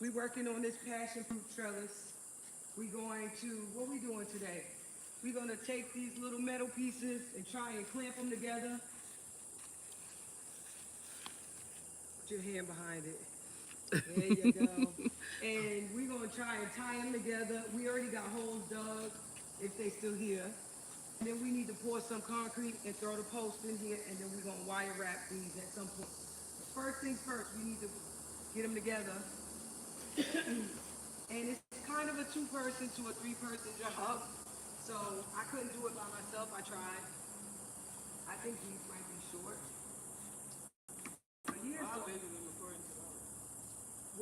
We're working on this passion fruit trellis. We're going to, what are we doing today? We're going to take these little metal pieces and try and clamp them together. Put your hand behind it. There you go. And we're going to try and tie them together. We already got holes dug, if they still here. And then we need to pour some concrete and throw the post in here, and then we're going to wire wrap these at some point. But first things first, we need to get them together. And it's kind of a two-person to a three-person job. So I couldn't do it by myself. I tried. I think these might be short. But yeah, so,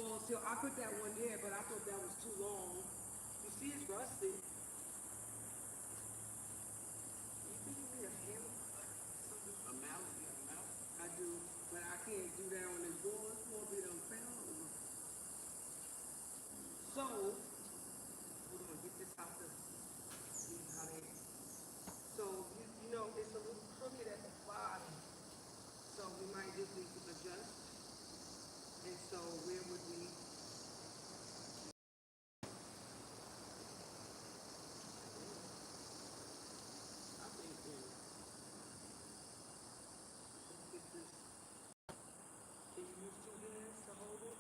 well, so I put that one there, but I thought that was too long. You see it's rusted. You think you need a hammer? A mallet? You have a mallet? I do, but I can't do that on this board. It's more bit unfound. So, we're going to get this out the, see how they, so, you know, it's a little crooked at the bottom. So we might just need to adjust. And so where would we? I think get this. Can you use two hands to hold it?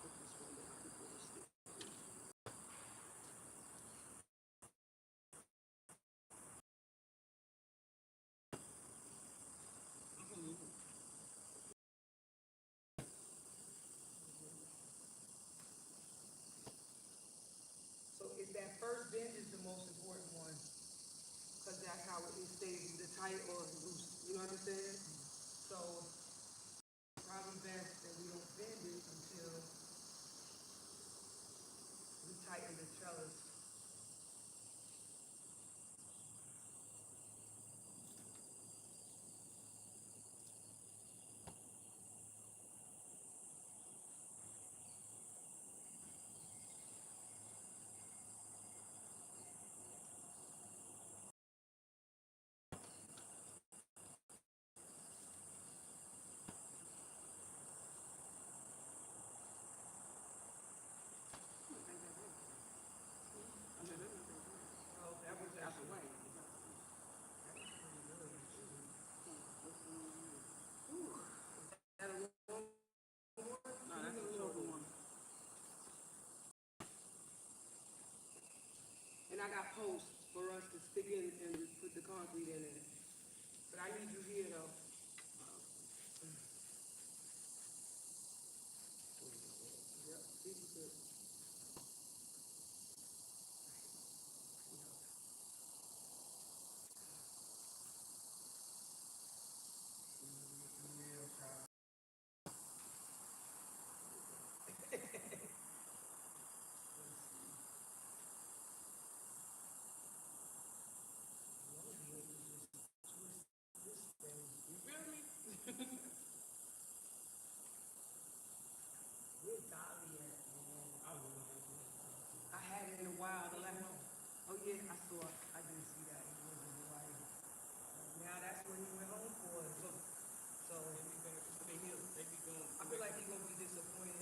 Put this one down before we stick. So is that first bend is the most important one, because that's how it stays either tight or loose. You know what I'm saying? So probably best that we don't bend it until we tighten the trellis. Oh, that was out the way. And I got posts for us to stick in and put the concrete in it. But I need you here though. Yep, see if you could. You feel me? Where's Dolly at, man? I had it in a while. The last one. Oh yeah, I saw it. I didn't see that. It was in Hawaii. Now that's when he went home for it. So they be going. I feel like he's gonna be disappointed.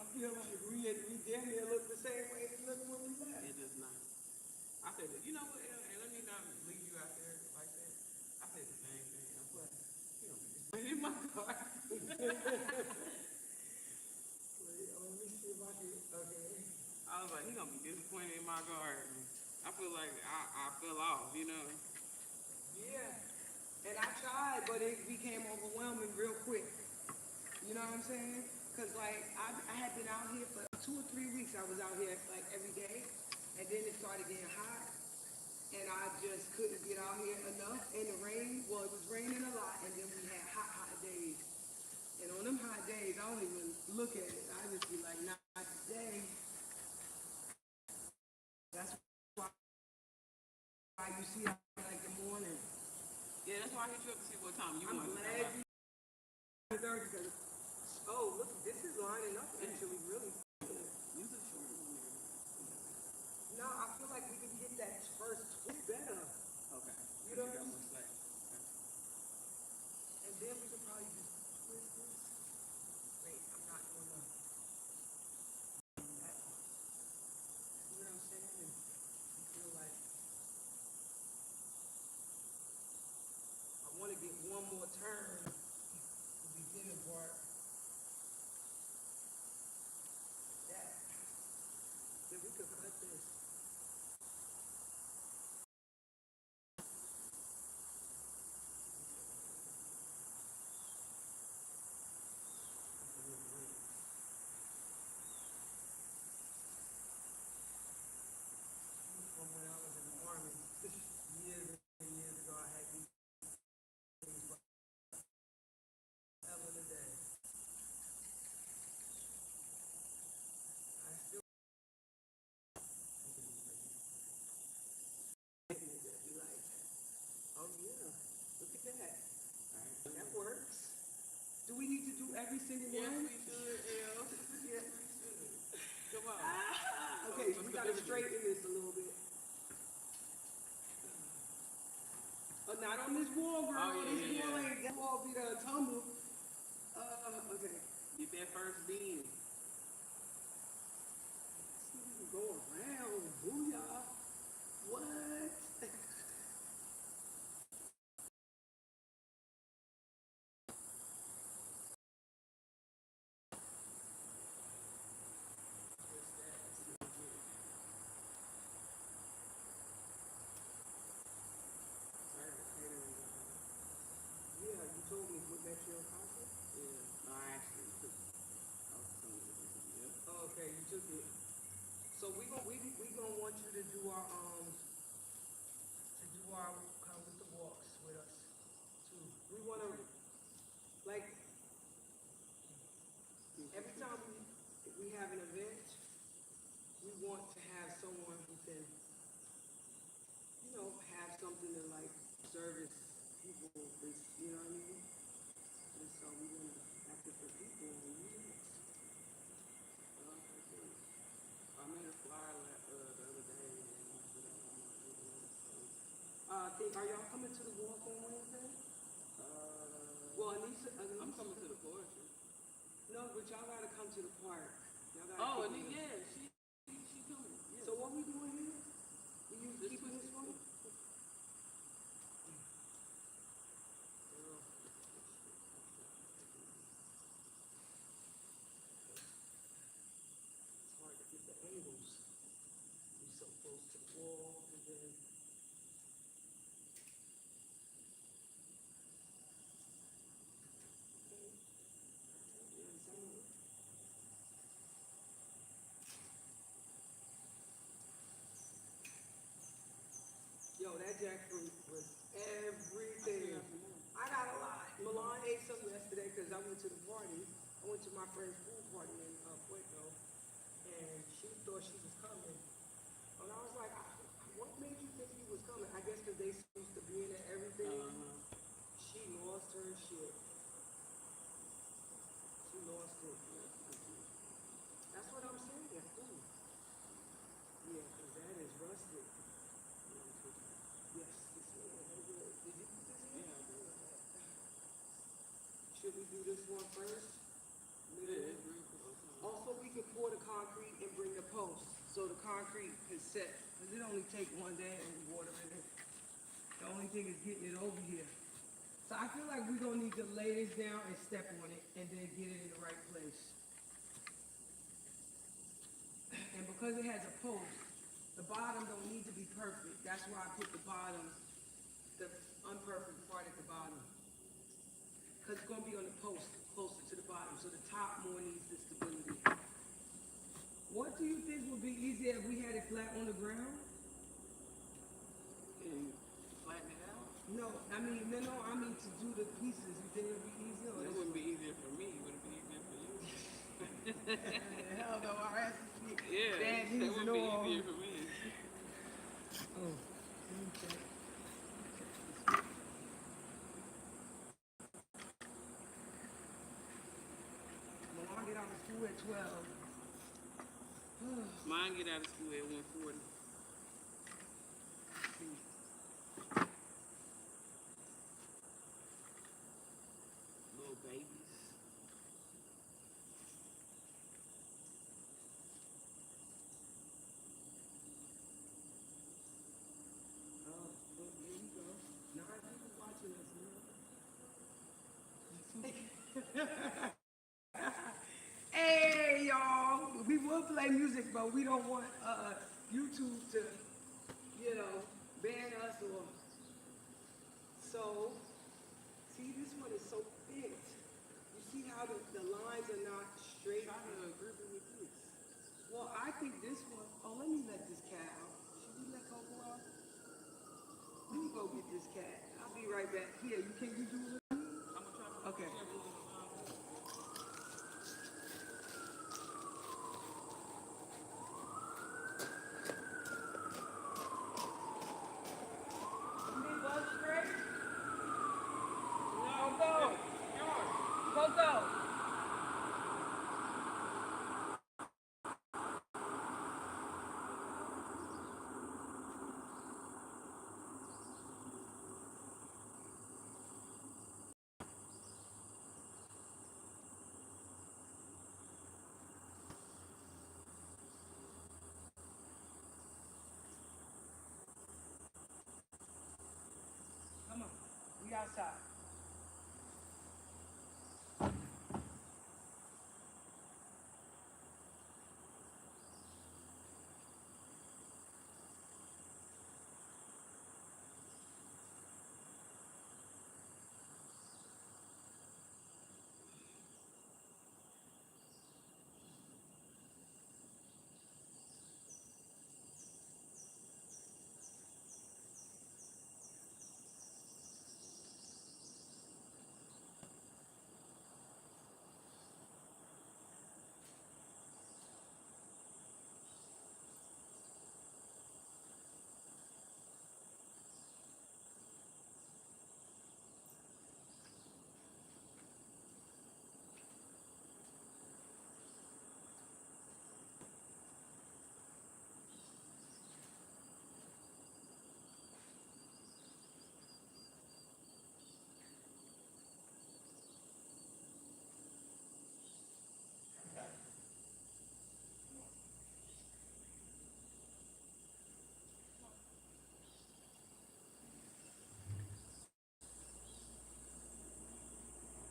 I feel like we damn near look the same way it looked when we left. It does not. I said, you know what, and let me not leave you out there like that. I said the same thing. I was like, you know, in my car. Let me see if I can, okay. I was like, he gonna be disappointed in my garden. I feel like I fell off, you know. Yeah, and I tried, but it became overwhelming real quick. You know what I'm saying? Because, like, I had been out here for 2 or 3 weeks. I was out here, like, every day. And then it started getting hot. And I just couldn't get out here enough. And the rain, well, it was raining a lot. And then we had hot days. And on them hot days, I don't even look at it. I just be like, not today. That's why you see out here, like, the morning. Yeah, that's why I hit you up to see what time you want. I'm glad you 30 because, oh, look, this is lining up actually really good. Use a short one there. No, I feel like we can get that first twist better. Okay. You know what I'm saying? sing it Yes, one? we should, Elle. Yes, we should. Come on. Okay, so we gotta straighten this a little bit. Oh, not on this wall, girl. Oh, yeah, this yeah, wall yeah. ain't, that wall be done tumble. Okay. Get that first bean. Go around, booyah. What? Yeah, you told me what that your concert? Yeah. No, I actually took it. I was telling you this. Yeah. Oh, okay, you took it. So we gonna want you to do our kind with the walks with us too. We wanna like every time we have an event, we want to have someone who can, you know, have something to like service people with, you know what I mean? And so we want to have different people and music. Okay, cool. I made a flyer the other day and I put it on my Instagram. Are y'all coming to the walk on Wednesday? So, Well, Anissa, I'm coming to the poetry. no, but y'all gotta come to the park. Y'all gotta Oh, keep and it- yeah, she coming. Yeah. So what we doing here? You This keeping this one? It's hard to get the angles. You're so close to the wall, and then. Yo, that jackfruit was everything. I got a lot. Milan ate some yesterday because I went to the party. I went to my friend's pool party in Puerto, and she thought she was coming. And I was like, what made you think he was coming? I guess because they used to being at everything. She lost her shit. She lost it. That's what I'm saying. Ooh. Yeah, because that is rusted. Yes, this one. Did you put this in? Yeah, I did. Should we do this one first? Yeah, it's real cool. Also, we can pour the concrete and bring the post, so the concrete is set. Because it only take one day and water in it. The only thing is getting it over here. So I feel like we're gonna need to lay this down and step on it and then get it in the right place. And because it has a post, the bottom don't need to be perfect. That's why I put the bottom, the unperfect part at the bottom. Because it's gonna be on the post, closer to the bottom, so the top more needs the stability. What do you think would be easier if we had it flat on the ground? And flatten it out? No, I mean to do the pieces. You think it would be easier? Or It wouldn't be easier for me. Would it be easier for you? Hell no, our asses be Yeah, bad it knees would and be all. easier for me. Oh, let me check. Milan get out of school at 12. Mine get out of school at 1:40. Little babies. Oh, well, there you go. 9 people watching us, man. Hey, y'all. We will play music, but we don't want YouTube to, ban us or. So, see, this one is so bent. You see how the lines are not straight? Try to agree with this. Well, I think this one. Oh, let me let this cat out. Should we let Coco out? Let me go get this cat. I'll be right back. Here, can you do it? I'm gonna try to. Okay. You need one straight? No, go. Coco. We outside.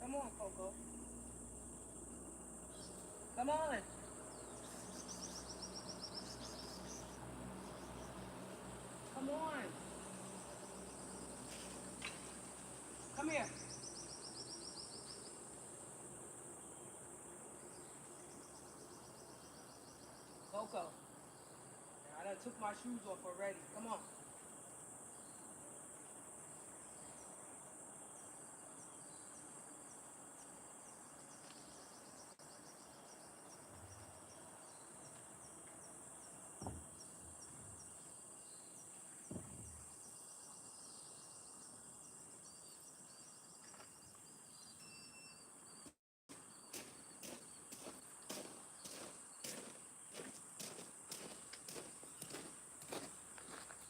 Come on, Coco. Come on. Come on. Come here. Coco. I done took my shoes off already. Come on.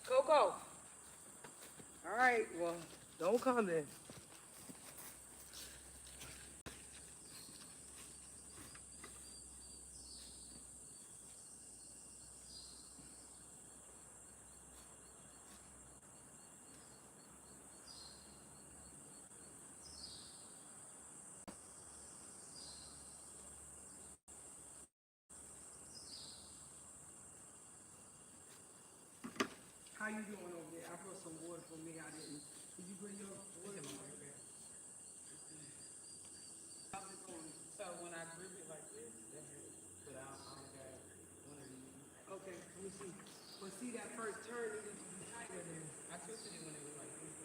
Coco. All right, well, don't come then. How you doing over there? I brought some water for me. I didn't. Did you bring your water? How's it going? So when I grip it like this, that hurts. But I don't got one of these. Okay, let me see. But see that first turn needed to be tighter than. I twisted it when it was like this.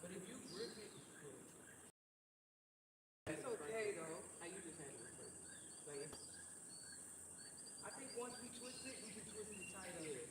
But if you grip it, It's okay though. how you just handle it first? Like it's, I think once we twist it, we can twist it tighter. yeah.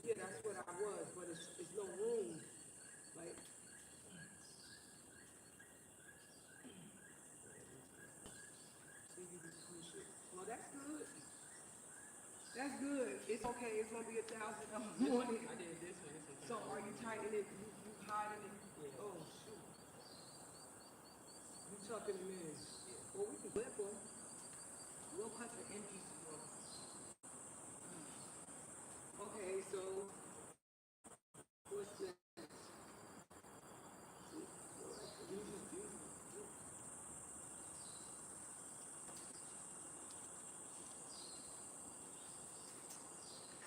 Yeah, that's what I was, but it's no room. Like, see if you can push it. Well, that's good. That's good. It's okay. It's gonna be $1,000 more. I did this one. So are you tightening it? You hiding it? Yeah. Oh shoot. You tucking them in. Well, we can clip them. We'll cut the end pieces off. Okay, so what's that?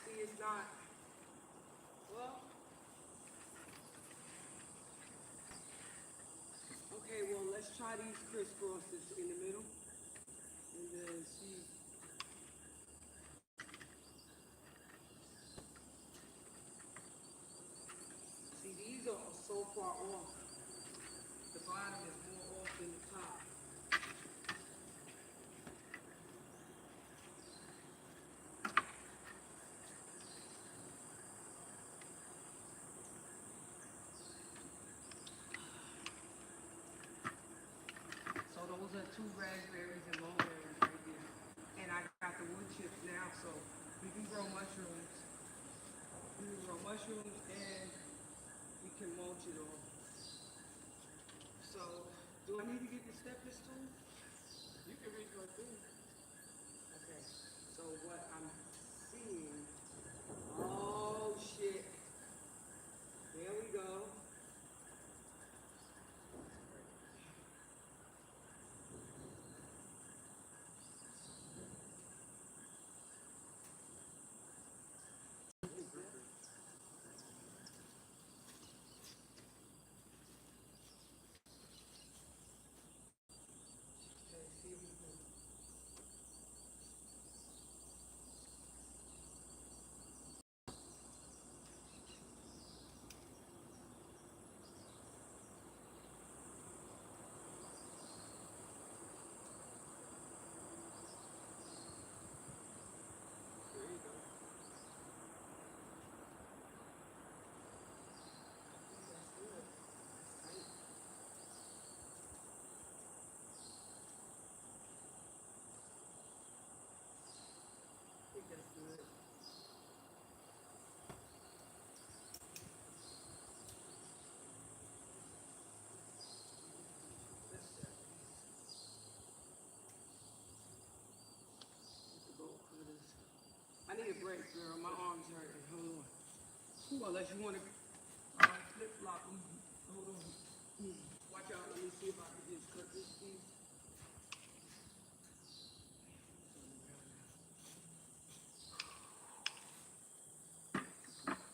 See, it's not. Well. Okay, well, let's try these crisscrosses in the middle. And then see. See, these are so far off. The bottom is more off than the top. are 2 raspberries and mulberries right there. And I got the wood chips now, so we can grow mushrooms. We can grow mushrooms and we can mulch it all. So, do I need to get the steppers too? You can reach right there. Okay, so what I'm seeing, oh shit, there we go. Okay, see if we can. There you go. That's good. Tight. I think that's good. Let's check. Get the bolt cutters. I need a break, girl. My arm's hurting. Hold on. Ooh, unless you want to flip flop them. Hold on. Watch out. Let me see if I can just cut this piece.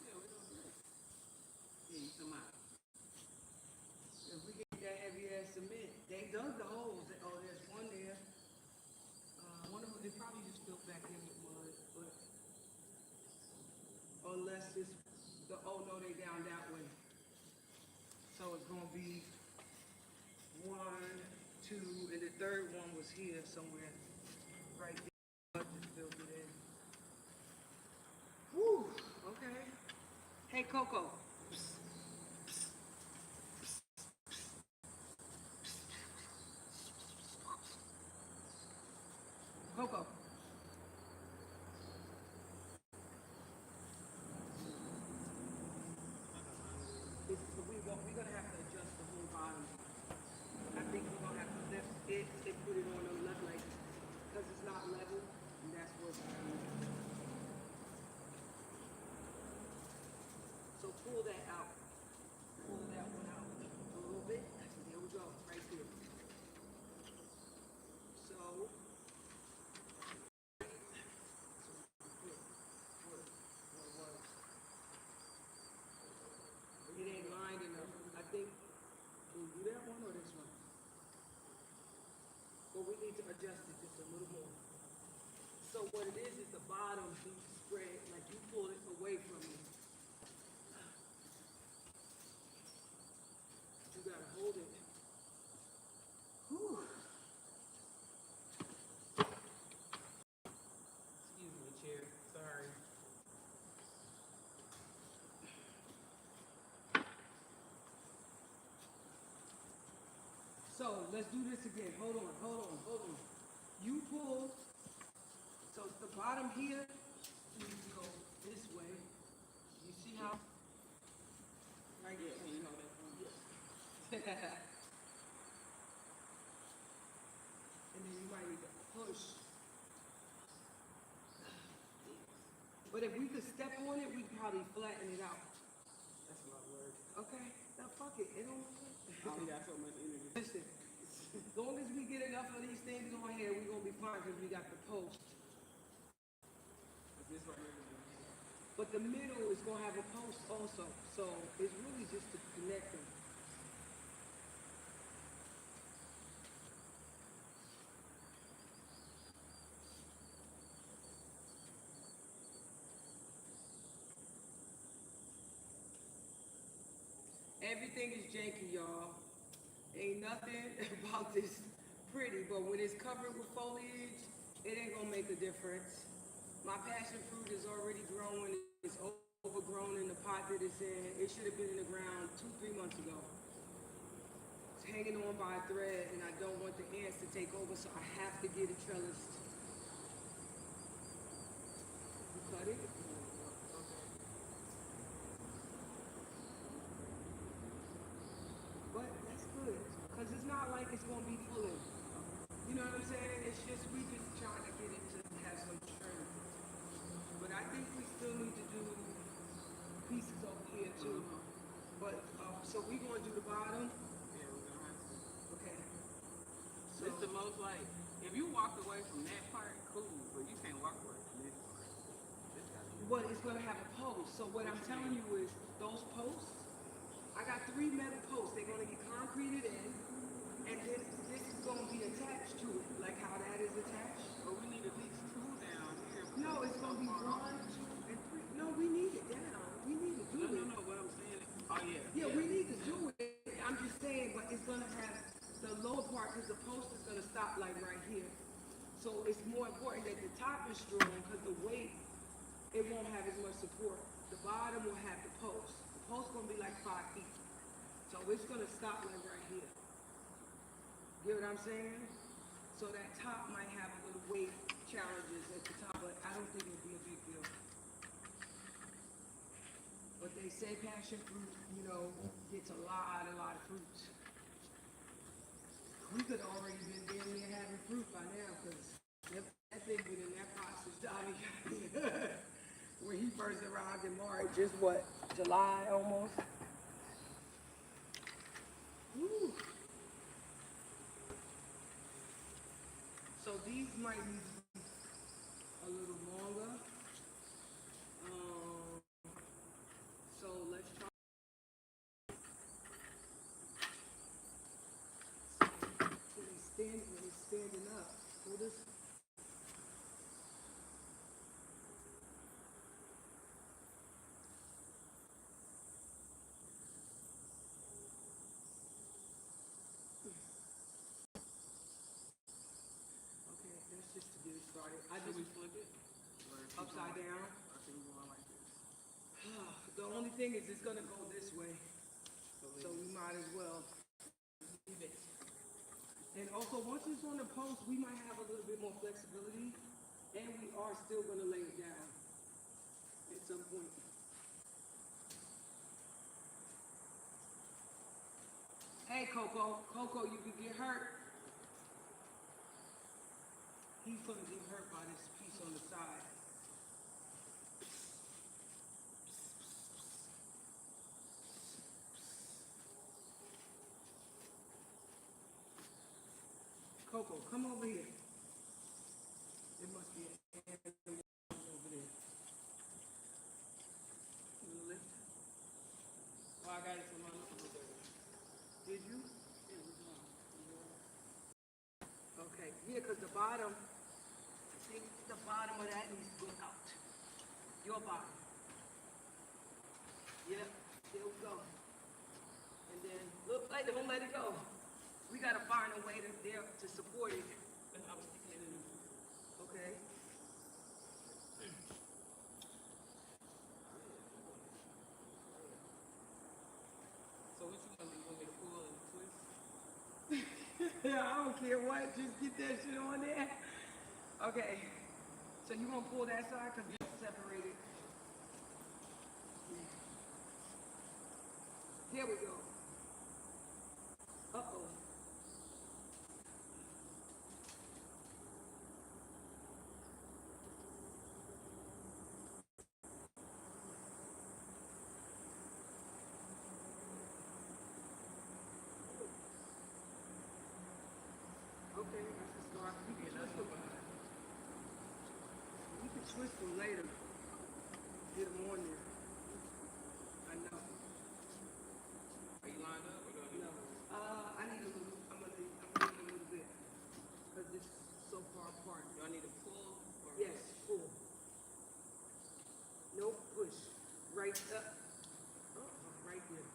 Yeah, we don't do that. Yeah, you come out. If we get that heavy ass cement, they dug the holes. Oh, there's one there. One of them, they probably just filled back in with mud, but unless it's the, oh no, they down that way. So it's gonna be 1, 2, and the third one was here somewhere, right there. Mud just filled it in. Woo, okay. Hey, Coco. Coco. We're gonna have to adjust the whole bottom. I think we're gonna have to lift it and put it on a level, like, because it's not level, and that's what's so pull that out. Pull that one out a little bit. There we go, right there. So, it ain't lined enough. I think, can you do that one or this one? But we need to adjust it just a little more. So what it is the bottom needs to spread, like you pull it away from me. You gotta hold it. Whew. Excuse me, chair. Sorry. So let's do this again. Hold on. You pull. So the bottom here needs to go this way. You see how? Right Yeah, there. you know that one. And then you might need to push. But if we could step on it, we'd probably flatten it out. That's a lot of work. Okay? Now fuck it. It don't I only got so much energy. Listen, as long as we get enough of these things on here, we're gonna be fine because we got the post. Is this right here? But the middle is gonna have a post also. So it's really just to connect them. Everything is janky, y'all. Ain't nothing about this pretty, but when it's covered with foliage, it ain't gonna make a difference. My passion fruit is already growing. It's overgrown in the pot that it's in. It should have been in the ground 2, 3 months ago. It's hanging on by a thread, and I don't want the ants to take over, so I have to get it trellised. You cut it? But that's good, because it's not like it's going to be pulling. You know what I'm saying? It's just, we just trying to get it to have some strength. But I think we still need to do pieces over here too. But, so we going to do the bottom? Yeah, we're gonna have to. Okay. So it's the most like, if you walk away from that part, cool, but you can't walk away from this part. This gotta be. But it's going to have a post. So what I'm telling you is, those posts, I got 3 metal posts. They're going to get concreted in, and then this is going to be attached to it, like how that is attached. But we need at least 2 down here. No, it's going to be 1, 2, and 3. No, we need it down. We need to do it. No, what I'm saying is, oh yeah. Yeah, we need to do it. I'm just saying, but it's going to have the lower part, because the post is going to stop like right here. So it's more important that the top is strong, because the weight, it won't have as much support. The bottom will have the post. The post going to be like 5 feet. So it's going to stop like right here. Get what I'm saying? So that top might have a little weight challenges at the top, but I don't think it'll be a big deal. But they say passion fruit, you know, gets a lot of fruits. We could already been damn near having fruit by now, because that thing been in that pot since Johnny got here. When he first arrived in March, just what, July almost? Woo. So these might need to be a little longer. So let's try. When it's standing up, hold this. Okay, that's just to get it started. Should we flip it? Upside down. I think we're going like this. The only thing is it's gonna go this way, so we might as well leave it. And also, once it's on the post, we might have a little bit more flexibility, and we are still gonna lay it down at some point. Hey, Coco, you could get hurt. He's gonna get hurt by this piece on the side. Coco, come over here. It must be an animal over there. You wanna lift? Oh, I got it from my little brother. Did you? Yeah, we're going. Okay, yeah, because the bottom, see, the bottom of that needs to go out. Your bottom. Yep, there we go. And then, look, like, don't let it go. We gotta find a way to support it. And I was thinking it in. Okay. So what you want me to pull and twist? Yeah, I don't care what, just get that shit on there. Okay. So you gonna pull that side, because it's separated. Here we go. Uh-oh. Okay, that's the start. You can twist them. You can twist them later. Get them on there. I know. Are you lined up or do I need No. I need a little. I'm gonna need a little bit, because this is so far apart. Do I need to pull or Yes, pull. Nope, push. Right up. Oh, right there.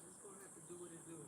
It's gonna have to do what it do.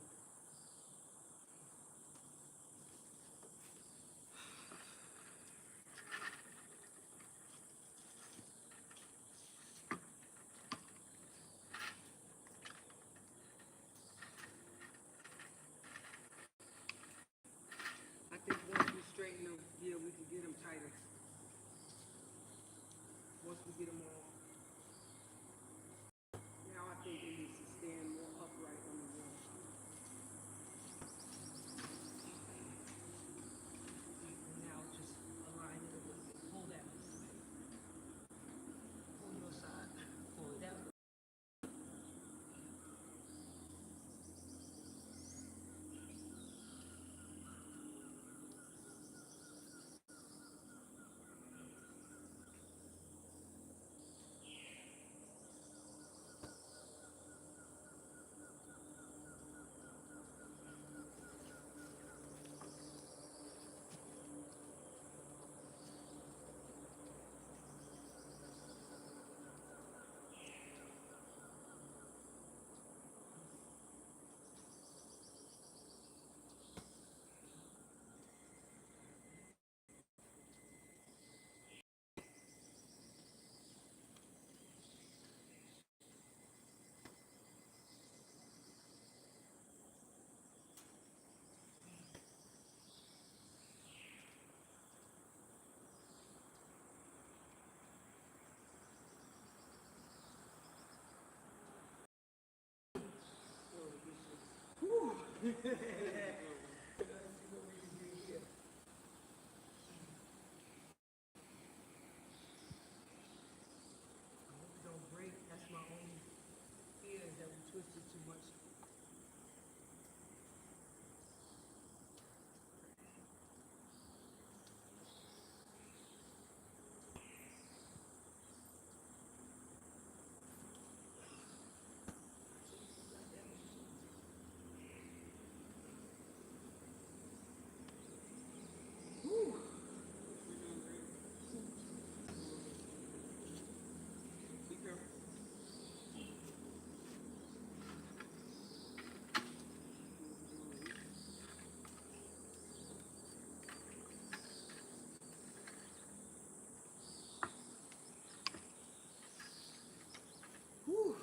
Don't break. That's my only fear, is that we twist it too much. Whew. Be careful. Whew.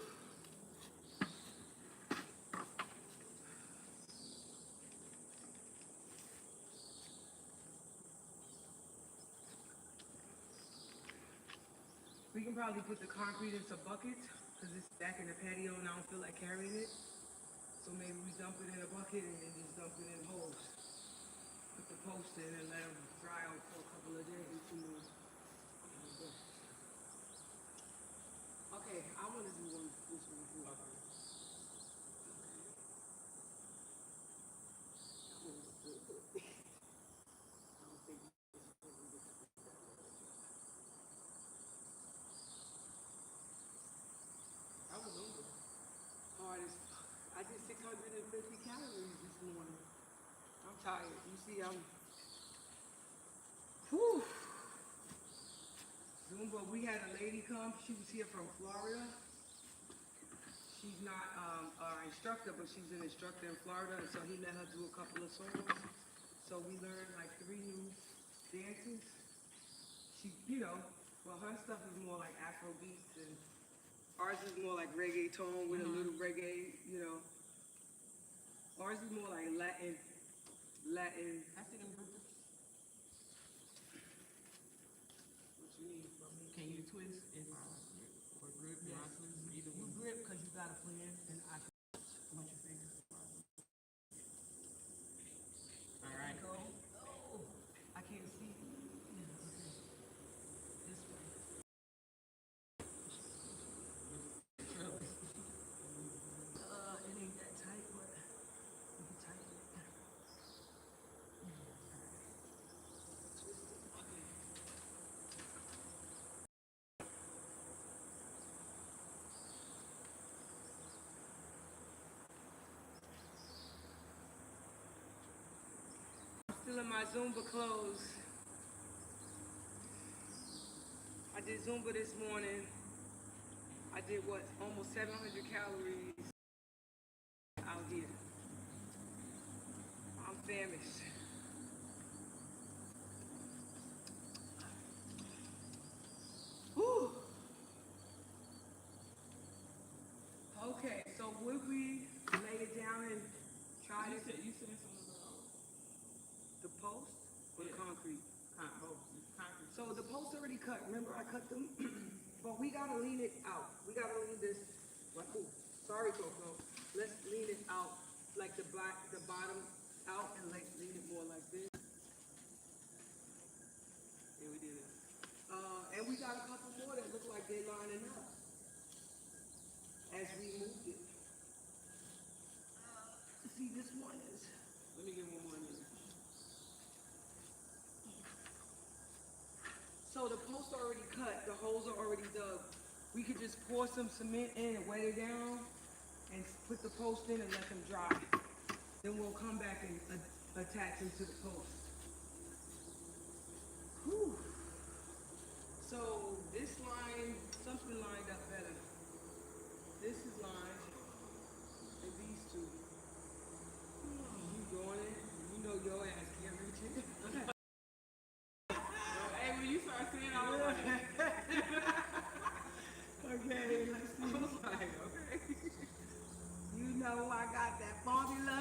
We can probably put the concrete in some buckets because it's back in the patio and I don't feel like carrying it. So maybe we dump it in a bucket and then just dump it in holes. Put the post in and let them dry out for a couple of days. Okay, I want to do this one too. Okay. I was hungry. Hardest. I did 650 calories this morning. I'm tired. You see, whew. Zumba, we had a lady come. She was here from Florida. She's not our instructor, but she's an instructor in Florida, and so he let her do a couple of songs. So we learned like 3 new dances. She, well, her stuff is more like Afro beats, and ours is more like reggaeton with a little reggae, Ours is more like Latin. I see them burgers. What you need from me? Can you twist if I grip or grip? Yes. I twist either You one. grip because you got a plan, and I can punch your fingers. All right. Go. Oh, I can't see. Yeah, okay. This way. Trellis. It ain't that tight, but you can tighten it. Twist it. Okay. I'm still in my Zumba clothes. I did Zumba this morning. I did what? Almost 700 calories out here. I'm famished. Whew. Okay, so would we lay it down and try You this? said some of The post or the Yeah. concrete? concrete. So the posts already cut. Remember I cut them? But we gotta lean it out. We gotta lean this. Ooh, sorry, Coco. Let's lean it out, like the bottom out, and lean it more like this. Yeah, we did it. And we got a couple more that look like they're lining up as we moved it. See, this one is. Let me get one more minute. So the posts are already cut, the holes are already dug. We could just pour some cement in and wet it down and put the post in and let them dry. Then we'll come back and attach them to the post. Whew. So this line, something lined up better. This is lined, and these two. You doing it? You know your ass can't reach it. Hey, when you start saying all of that, Okay, let's I see. was like, okay. You know I got that formula.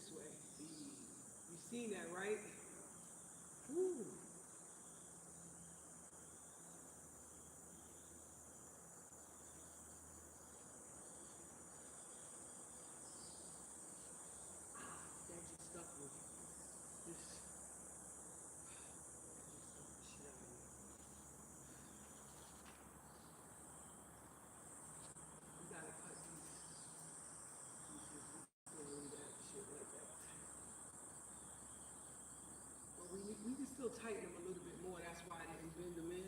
this way. You seen that, right? Woo. That just stuck with this. We gotta cut these pieces. We can't leave that shit like that. But we can still tighten them a little bit more. That's why I didn't bend them in.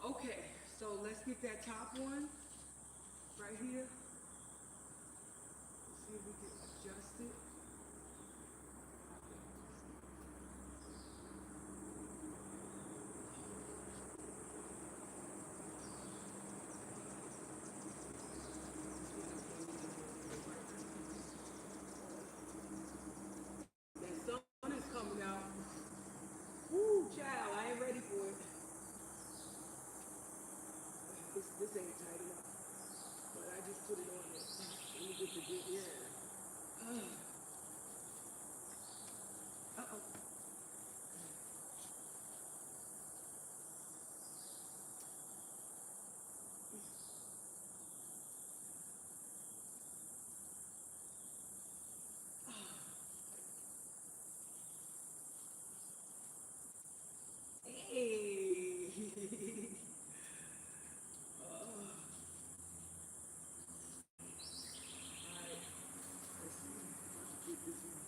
Okay, so let's get that top one right here. See if we can adjust it. The sun is coming out. Woo, child, I ain't ready for it. This ain't tight enough. But I just put it on there. Let me get the good, yeah. Uh-oh. Hey. Alright. Let's see. Let's get this one.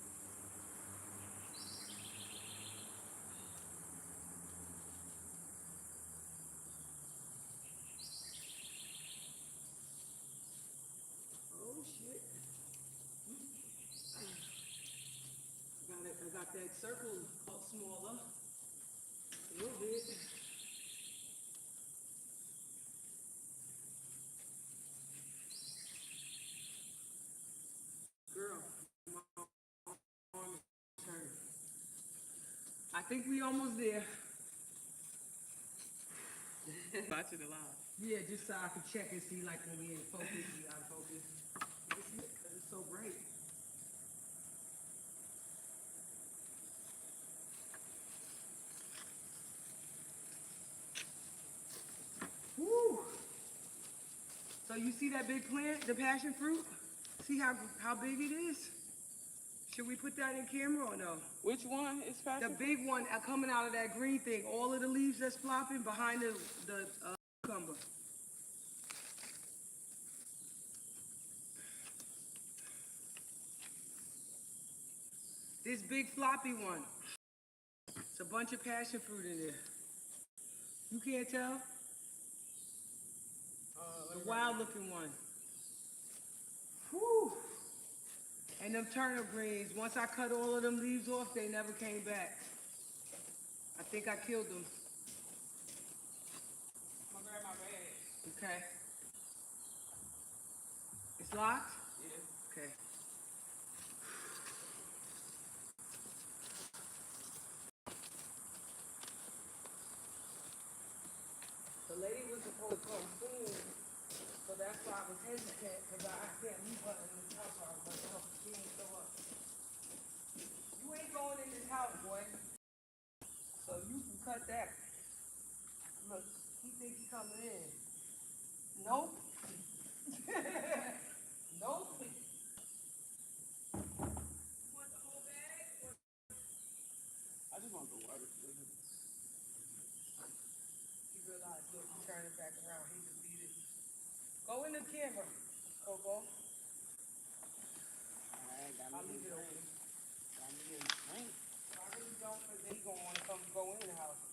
Oh shit. I got that circle cut smaller. A little bit. Girl, my arm is hurting. I think we almost there. Watching it live. Yeah, just so I can check and see like when we in focus, we out of focus. It's so bright. Woo! So you see that big plant, the passion fruit? See how big it is? Should we put that in camera or no? Which one is The passion? big one coming out of that green thing, all of the leaves that's flopping behind the cucumber. This big floppy one. It's a bunch of passion fruit in there. You can't tell? The wild looking one. Whew. And them turnip greens, once I cut all of them leaves off, they never came back. I think I killed them. I'm gonna grab my bag. Okay. It's locked? Yeah. Okay. The lady was supposed to come soon, so that's why I was hesitant, because I can't leave her in this house, or I was like, oh, she ain't show up. You ain't going in this house, boy. So you can cut that. Look, he think he coming in. Nope. Nope. You want the whole bag? Or I just want the water. he realized, look, he turned it back around. He defeated. Go in the camera, Coco. I'll leave it open. I really don't, because then he gonna want to come go in the house.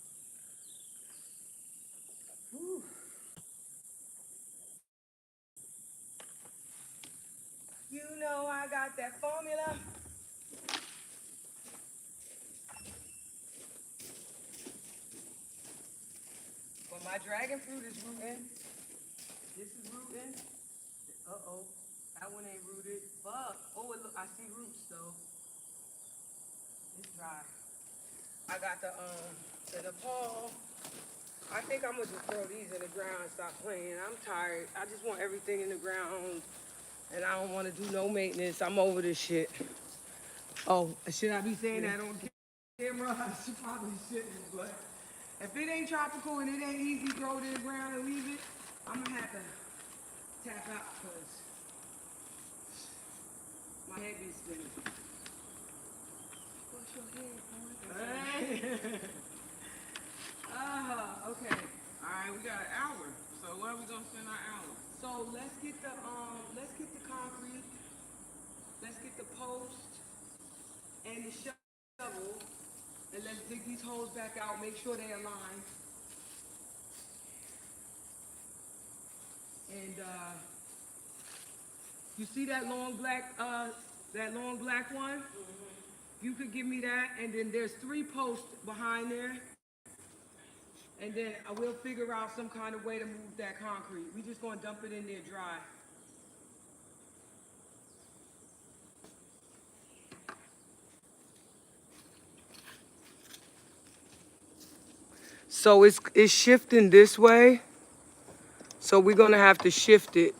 Whew. You know I got that formula. But my dragon fruit is rooting. This is rooting. Uh-oh. That one ain't rooted. Fuck. Oh, it look, I see roots though. It's dry. I got the Nepal. I think I'm gonna just throw these in the ground and stop playing. I'm tired. I just want everything in the ground, and I don't want to do no maintenance. I'm over this shit. Oh, should I be saying that on camera? I should probably shouldn't, but if it ain't tropical and it ain't easy, throw it in the ground and leave it, I'm gonna have to tap out because my head be spinning. What's your head, boy? Okay. All right, we got an hour. So where are we gonna spend our hour? So let's get the concrete, let's get the post and the shovel, and let's dig these holes back out, make sure they align. And you see that long black one? You could give me that, and then there's 3 posts behind there. And then I will figure out some kind of way to move that concrete. We just gonna dump it in there dry. So it's shifting this way. So we're gonna have to shift it.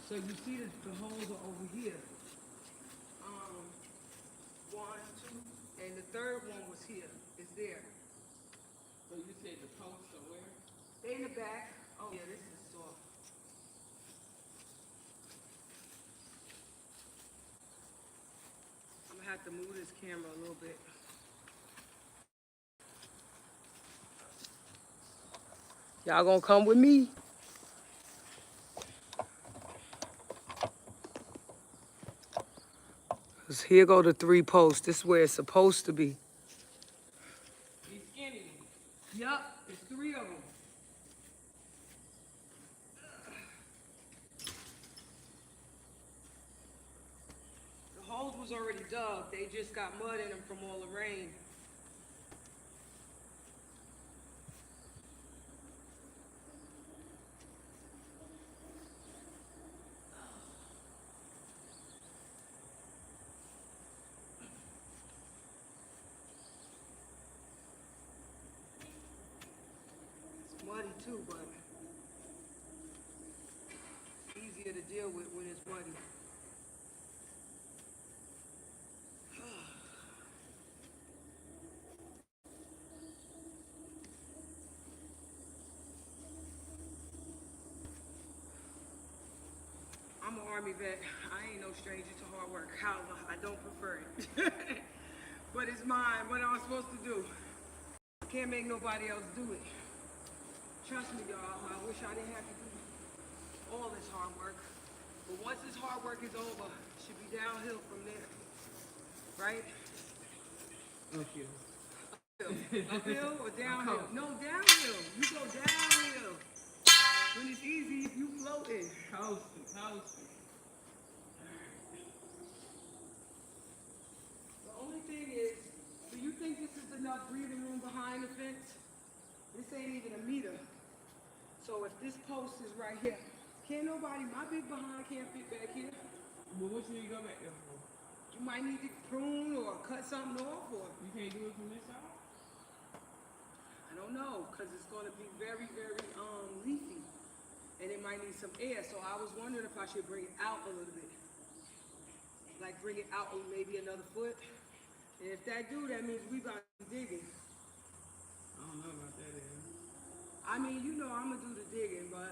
So you see the holes are over here. 1, 2, and the third one was here. It's there. So you said the posts are where? They in the back. Oh yeah, this is soft. I'm gonna have to move this camera a little bit. Y'all gonna come with me? Cause here go the 3 posts. This is where it's supposed to be. These skinny. Yup, it's 3 of them. The holes was already dug. They just got mud in them from all the rain. It's muddy too, but easier to deal with when it's muddy. I'm an Army vet. I ain't no stranger to hard work. However, I don't prefer it. But it's mine. What am I supposed to do? I can't make nobody else do it. Trust me, y'all. I wish I didn't have to do all this hard work. But once this hard work is over, it should be downhill from there. Right? Uphill. Uphill or downhill? No, downhill. You go downhill. When it's easy, you floating. Coasting. The only thing is, do you think this is enough breathing room behind the fence? This ain't even a meter. So if this post is right here, can't nobody, my big behind can't fit back here. Well, what you need to go back there for? You might need to prune or cut something off, or You can't do it from this side? I don't know, because it's going to be very, very leafy. And it might need some air. So I was wondering if I should bring it out a little bit. Like bring it out maybe another foot. And if that do, that means we got to be digging. I don't know about that, Ed. I mean, you know I'm going to do the digging, but...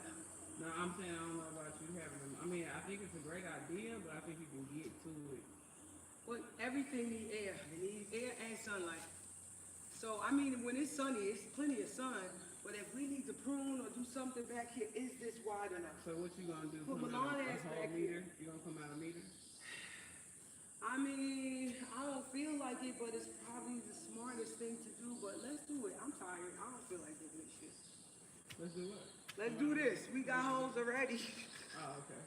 No, I'm saying I don't know about you having them. I mean, I think it's a great idea, but I think you can get to it. Well, everything needs air. It needs air and sunlight. So, I mean, when it's sunny, it's plenty of sun. But if we need to prune or do something back here, is this wide enough? So what you gonna do? Put Come my out lawn a ass whole back meter? here. You gonna come out a meter? I mean, I don't feel like it, but it's probably the smartest thing to do. But let's do it. I'm tired. I don't feel like doing this shit. Let's do what? Let's do this. We got holes already. Oh, okay.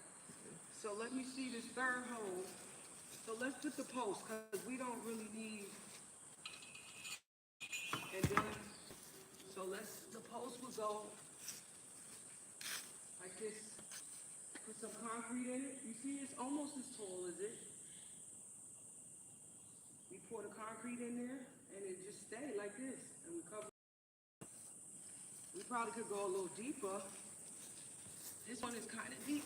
So let me see this 3rd hole. So let's put the post, because we don't really need... And then, so the post will go like this. Put some concrete in it. You see, it's almost as tall as it. We pour the concrete in there, and it just stay like this. And we cover. We probably could go a little deeper. This one is kind of deep.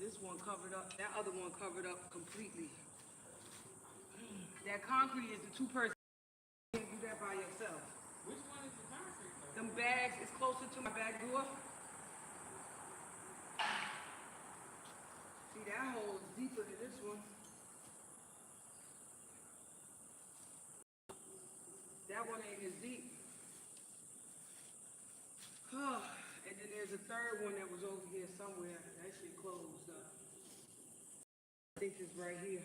This one covered up, that other one covered up completely. That concrete is the two-person. You can't do that by yourself. Which one is the concrete though? Them bags is closer to my back door. See, that hole is deeper than this one. That one ain't as deep. And then there's a third one that was over here somewhere. That shit closed up. I think it's right here.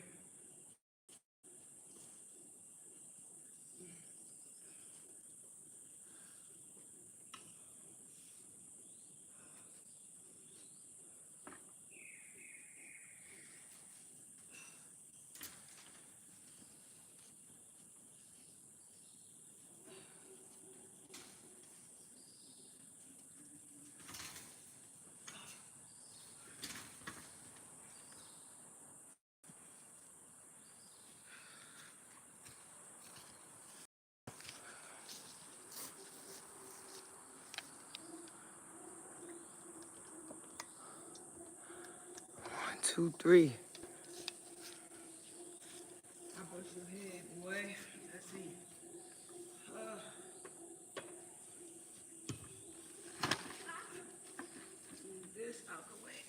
One, two, three. I bust your head, boy. Let's see. Move this out the way.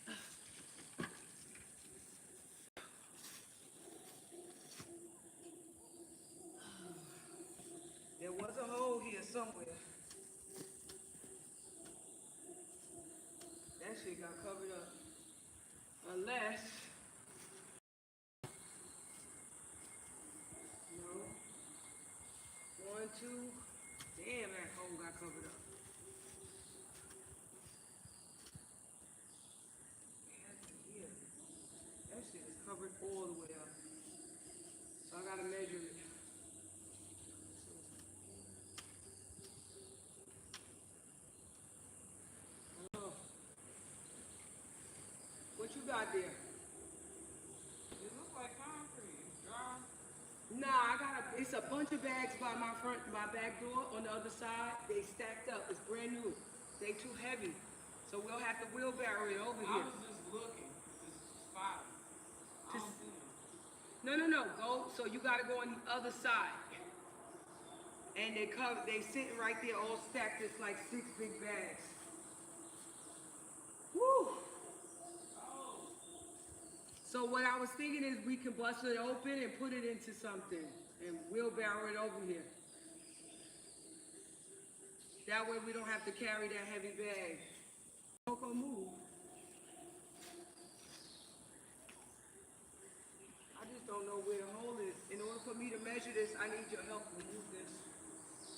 There was a hole here somewhere. That shit got covered up. Unless, no. One, two. Damn, that hole got covered up. Yeah. That shit is covered all the way up. So I gotta measure it. Oh. What you got there? It looks like concrete. It's dry. Nah, it's a bunch of bags by my back door on the other side. They stacked up. It's brand new. They too heavy. So we'll have to wheelbarrow it over I here. was just looking, just spotting. I don't see them. No. Go. So you gotta go on the other side. And they sitting right there all stacked. It's like 6 big bags. Woo! So what I was thinking is we can bust it open and put it into something and wheelbarrow it over here. That way we don't have to carry that heavy bag. Don't go move. I just don't know where the hole is. In order for me to measure this, I need your help to move this.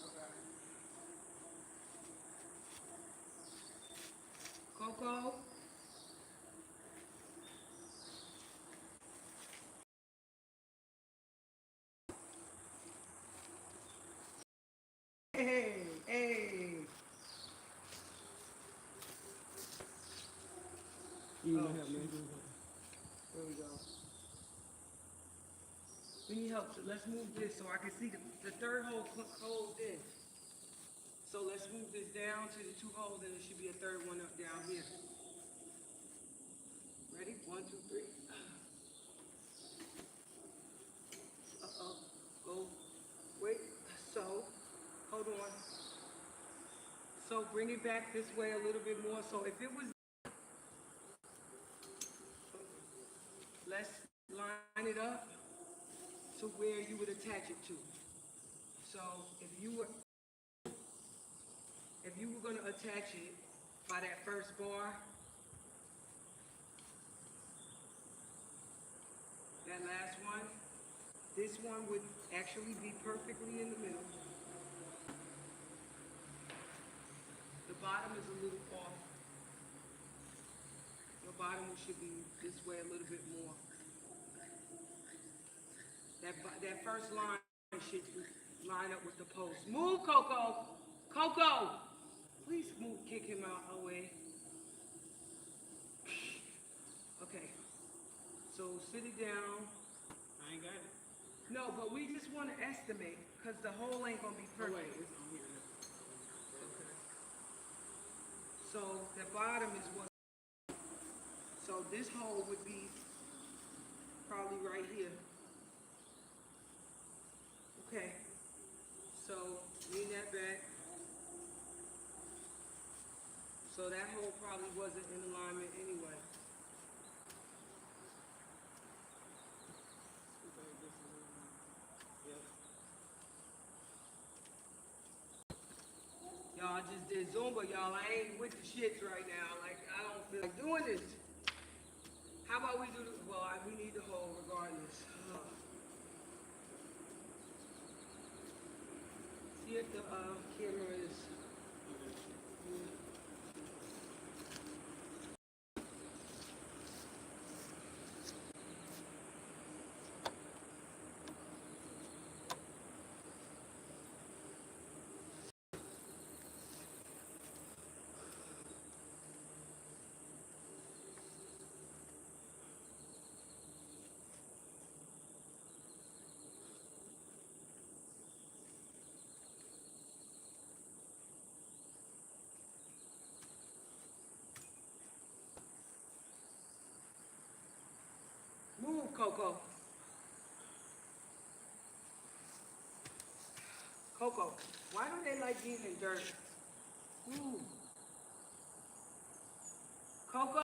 Okay. Coco? Hey. You need help, man. There we go. We need help. So let's move this so I can see the third hole closed in. So let's move this down to the 2 holes, and there should be a third one up down here. Ready? 1, 2, 3. Uh-oh. Go. Wait. So, hold on. So bring it back this way a little bit more. So if it was, let's line it up to where you would attach it to. So if you were gonna attach it by that first bar, that last one, this one would actually be perfectly in the middle. The bottom is a little off. Your bottom should be this way a little bit more. That first line and shit to line up with the post. Move, Coco. Coco. Please move, kick him out away. Okay. So sit it down. I ain't got it. No, but we just want to estimate, because the hole ain't going to be Oh, perfect. wait, it's on here. Okay. So the bottom is what. So this hole would be probably right here. Okay. So lean that back. So that hole probably wasn't in alignment anyway. Y'all I just did Zumba, y'all. I ain't with the shits right now. Like, I don't feel like doing this. How about we do this? Well, we need the hole regardless. See if the camera is. Move, Coco. Coco, why do they like being in dirt? Move. Coco.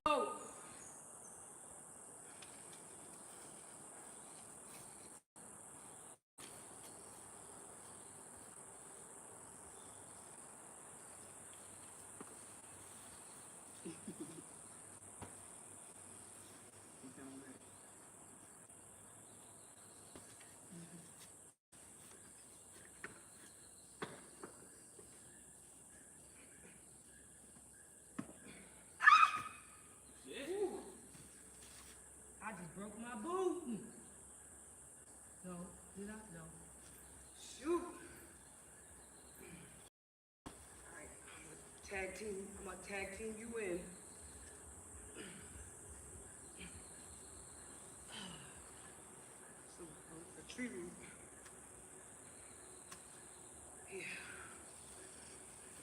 Ooh. I just broke my boot. No, did I? No. Shoot. Alright, I'm gonna tag team you in. So, a tree root. Yeah.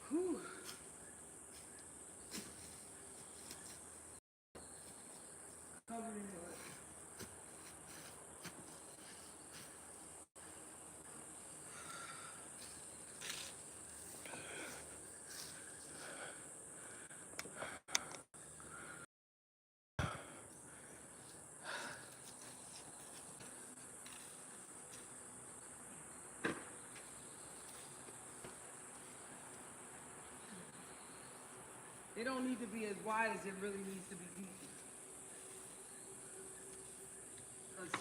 Whew. Covered in mud. It don't need to be as wide as it really needs to be deep. Because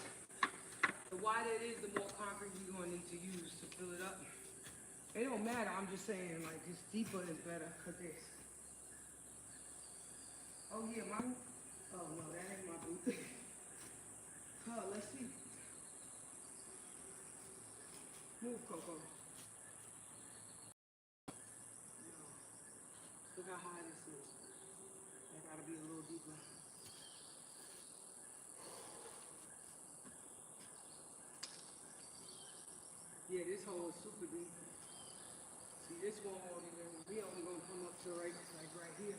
the wider it is, the more concrete we're going to need to use to fill it up. It don't matter, I'm just saying, like, just deeper is better for this. Oh yeah, my boot? Oh no, that ain't my boot. Huh, let's see. Move, Coco. Look how high this is. That gotta be a little deeper. Yeah, this hole is super deep. See, this one we only gonna come up to right here.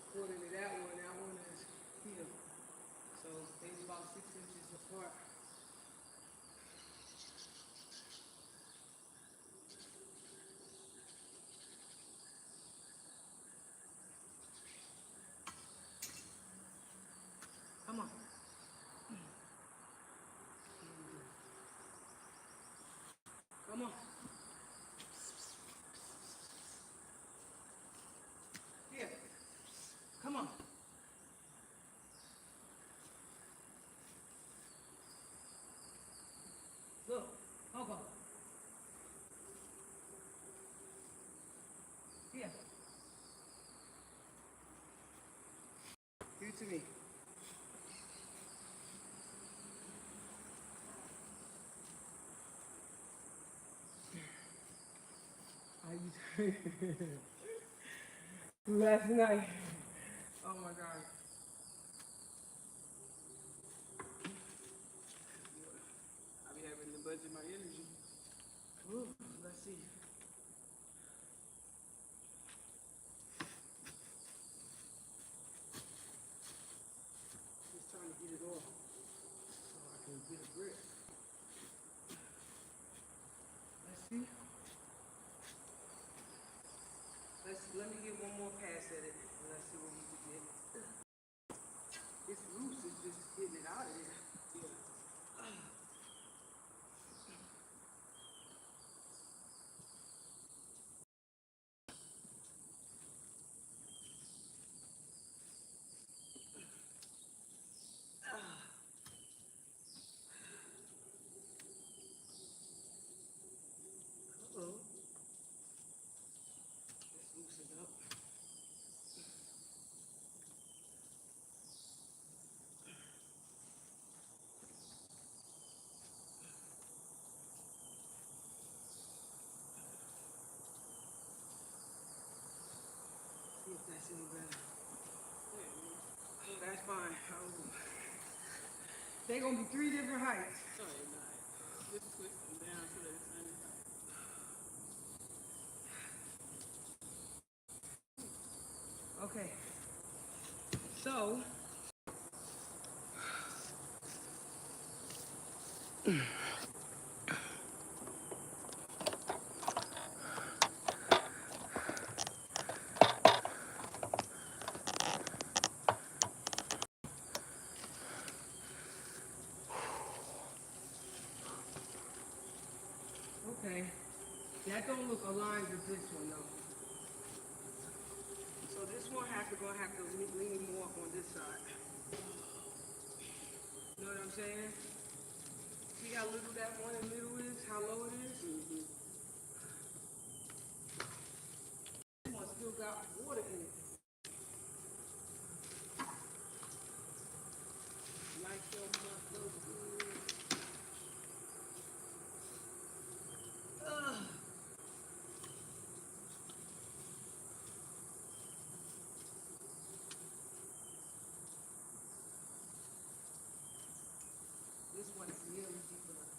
According to that one is here. So it's about 6 inches apart. Come on. Come on. Here. Come on. Look. Coco. Here. Give it to me. Last night. Oh my God. I be having to budget my energy. Ooh, let's see. Just trying to get it off so I can get a grip. Let's see. Let me get one more pass at it. And let's see what we can get. It's loose. It's just getting it out of there. Uh-oh. Let's loosen up. See if that's any better. Oh, that's fine. They're gonna be 3 different heights. No, it's not. Just twist them down to the center. Okay. So okay. That don't look aligned with this one though. So this one gonna have to lean more on this side. You know what I'm saying? See how little that one in the middle is? How low it is? This one still got water in it. Like your muscle good. Ugh. This one is really deep enough.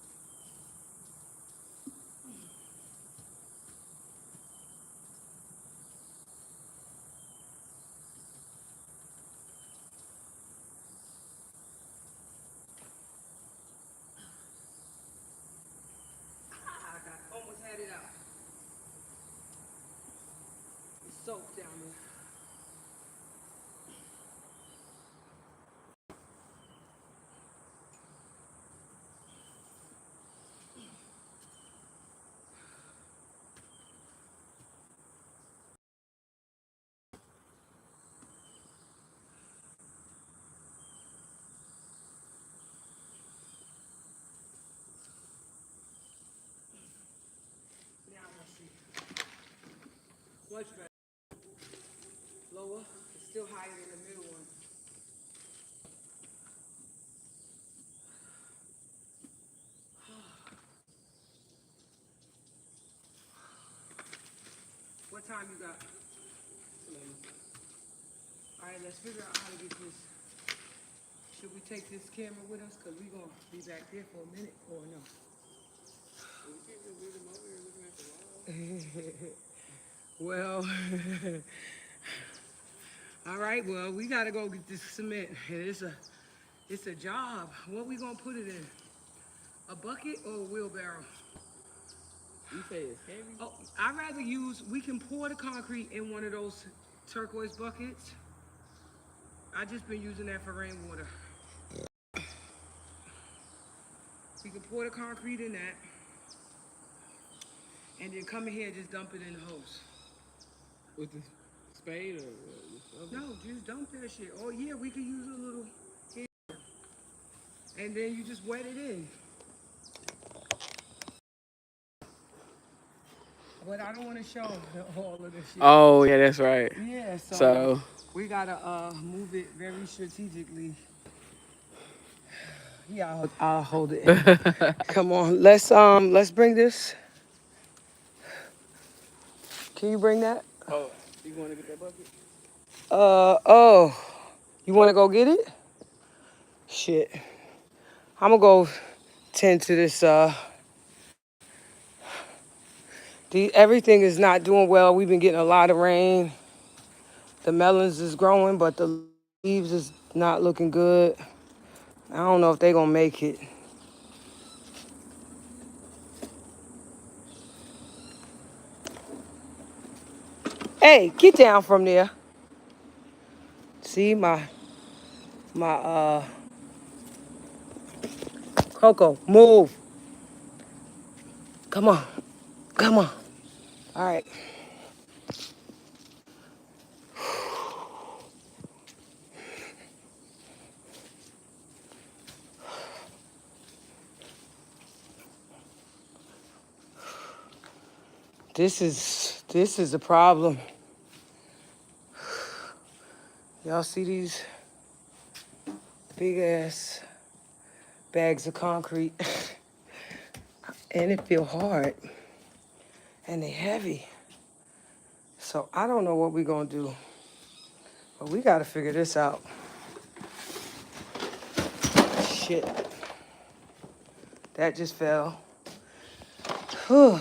Almost had it out. It's soaked down there. Now let's see. Much better. Lower. It's still higher than the middle one. What time you got? All right, let's figure out how to get this. Should we take this camera with us? Because we're going to be back there for a minute or no? We can't just leave them over here looking at the wall. Well, all right, well, we got to go get this cement. And it's a job. What we going to put it in? A bucket or a wheelbarrow? You say it's heavy? Oh, I'd rather we can pour the concrete in one of those turquoise buckets. I just been using that for rainwater. We can pour the concrete in that. And then come in here and just dump it in the hose. With the spade or something? No, just dump that shit. Oh yeah, we could use a little here. And then you just wet it in. But I don't want to show all of this shit. Oh, yeah, that's right. Yeah, So we gotta move it very strategically. Yeah, I'll hold it. Come on, let's bring this. Can you bring that? Oh, you want to get that bucket? Oh. You want to go get it? Shit. I'm gonna go tend to this, everything is not doing well. We've been getting a lot of rain. The melons is growing, but the leaves is not looking good. I don't know if they gonna make it. Hey, get down from there. See my Coco, move. Come on. Come on. All right. This is a problem. Y'all see these big ass bags of concrete? And it feel hard. And they heavy. So I don't know what we're gonna do. But we gotta figure this out. Shit. That just fell. Whew.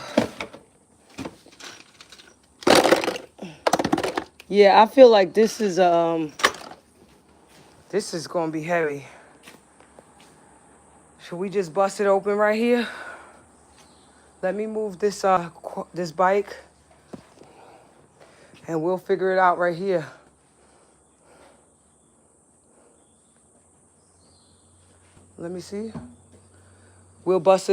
Yeah, I feel like this is gonna be heavy. Should we just bust it open right here? Let me move this this bike and we'll figure it out right here. Let me see. We'll bust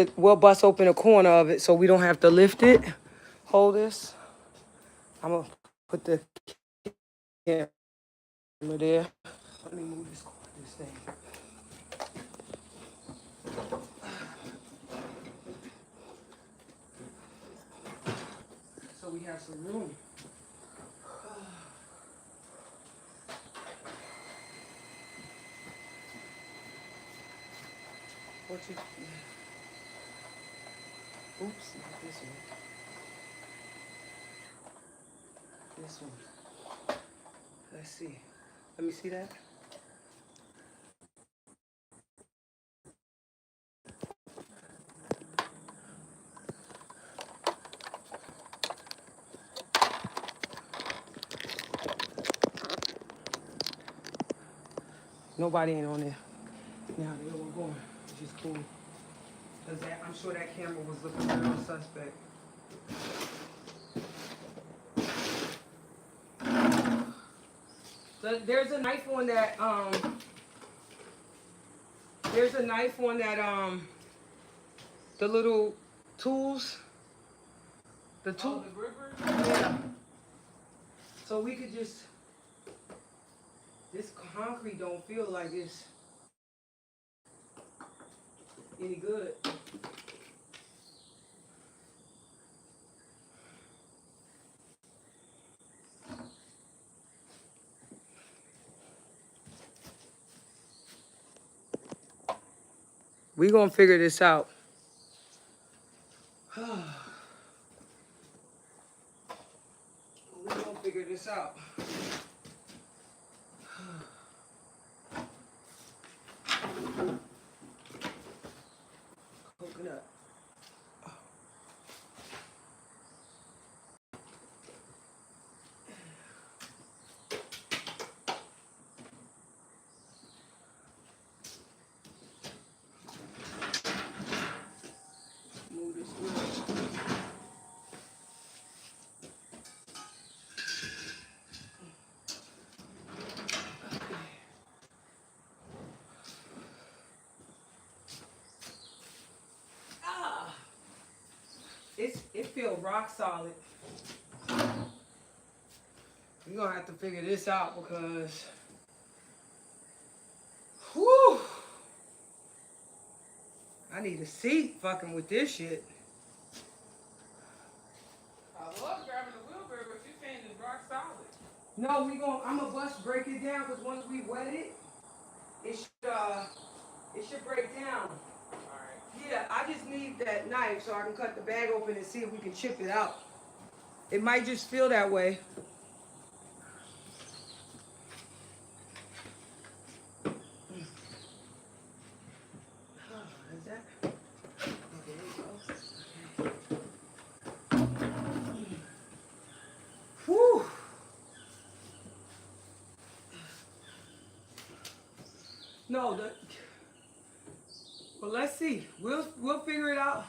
open a corner of it so we don't have to lift it. Hold this. I'm gonna put the camera there. Let me move this thing. So we have some room. What you? Oops, not this one. This one. Let's see. Let me see that. Nobody ain't on there. Now they all going, which is cool. Cause I'm sure that camera was looking real suspect. There's a knife on that. There's a knife on that. The little tools. The tool. The gripper? Yeah. So we could just. This concrete don't feel like it's any good. We gonna figure this out. We gonna figure this out. Coconut. Move this way. It feels rock solid. We're gonna have to figure this out because whew, I need a seat fucking with this shit. I was grabbing the wheelbarrow, but you're saying it's rock solid. No, I'm gonna break it down because once we wet it, it should break down. Alright. Yeah, I just need that knife so I can cut the bag open and see if we can chip it out. It might just feel that way. Is that? Oh, there you go. Okay. Whew. No, well, let's see. We'll figure it out.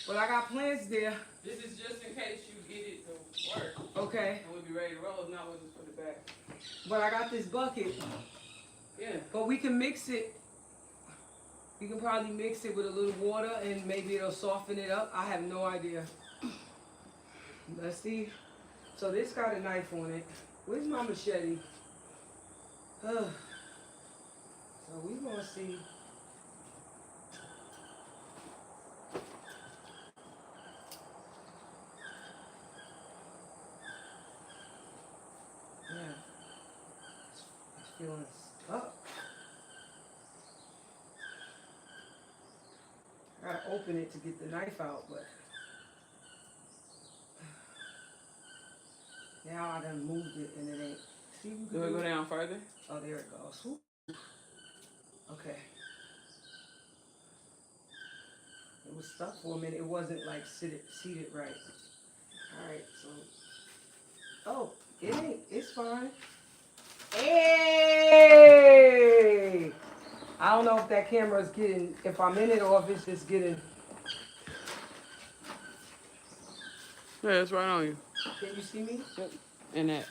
But I got plans there. This is just in case you get it to work. Okay. And we'll be ready to roll. If not, we'll just put it back. But I got this bucket. Yeah. But we can mix it. We can probably mix it with a little water and maybe it'll soften it up. I have no idea. Let's see. So this got a knife on it. Where's my machete? So we gonna see. Yeah. It's feeling stuck. I gotta open it to get the knife out, but now I done moved it and it ain't. See, we Do we go down further? Oh, there it goes. Whoop. Okay. It was stuck for a minute. It wasn't like seated right. All right, so. Oh, it ain't. It's fine. Hey! I don't know if that camera's getting, if I'm in it or if it's just getting. Yeah, it's right on you. Can you see me? Yep. And that.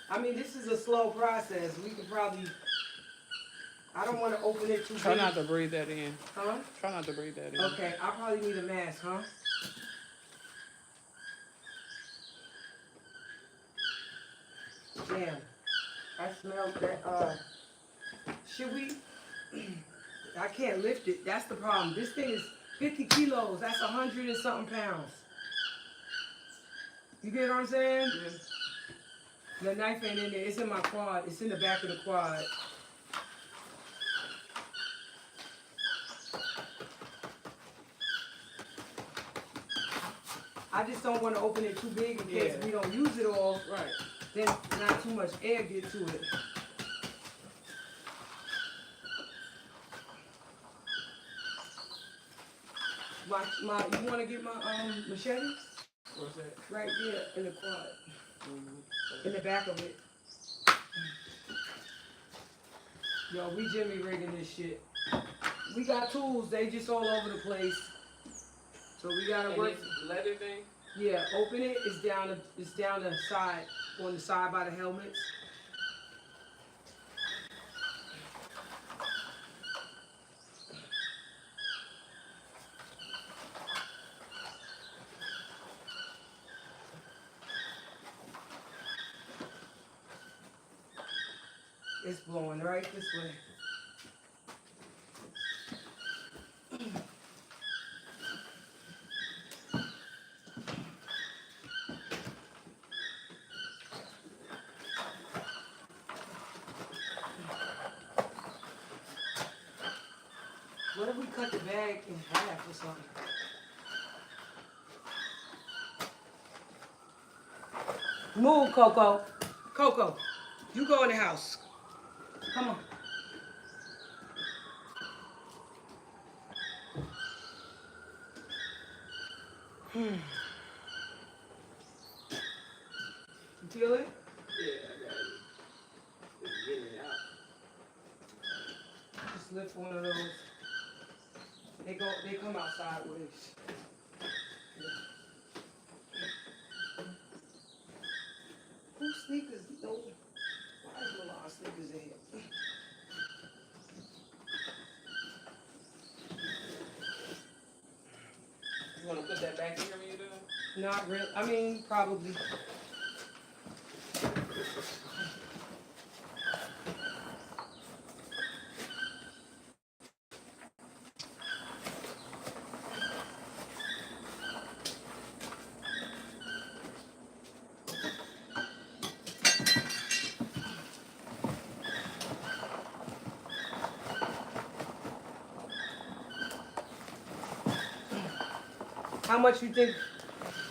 I mean, this is a slow process. We could probably. I don't want to open it too Try big. not to breathe that in. Huh? Try not to breathe that in. Okay, I probably need a mask, huh? Damn. I smell that, should we? I can't lift it. That's the problem. This thing is 50 kilos. That's 100 and something pounds. You get what I'm saying? Yeah. The knife ain't in there. It's in my quad. It's in the back of the quad. I just don't want to open it too big in case we don't use it all. Right. Then not too much air get to it. You want to get my machete? What's that? Right there in the quad. In the back of it. Yo, we Jimmy rigging this shit. We got tools, they just all over the place. So we gotta And work. this leather thing? Yeah, open it. It's down the side, on the side by the helmets. It's blowing right this way. What if we cut the bag in half or something? Move, Coco. Coco, you go in the house. Come on. You feel it? Yeah, I got it. Just getting it out. Just lift one of those. They come out sideways. Whose sneakers? No. Why is Milan sneakers in here? You want to put that back in here when you're done? Not real. I mean, probably. How much you think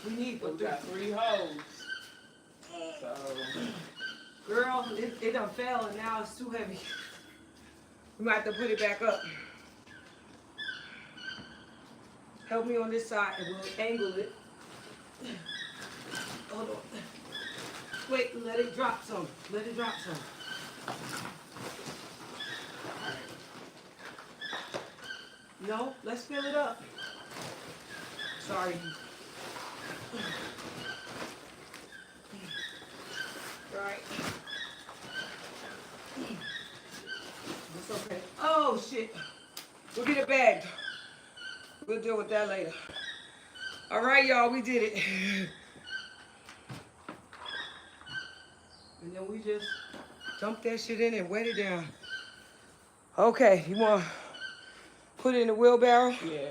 we need for We got 3 holes. So, Girl, it done fell and now it's too heavy. We might have to put it back up. Help me on this side and we'll angle it. Hold on. Wait, let it drop some. Let it drop some. No, let's fill it up. Sorry. Right. It's okay. Oh shit. We'll get it bagged. We'll deal with that later. All right, y'all, we did it. And then we just dump that shit in and wet it down. Okay, you want to put it in the wheelbarrow? yeah,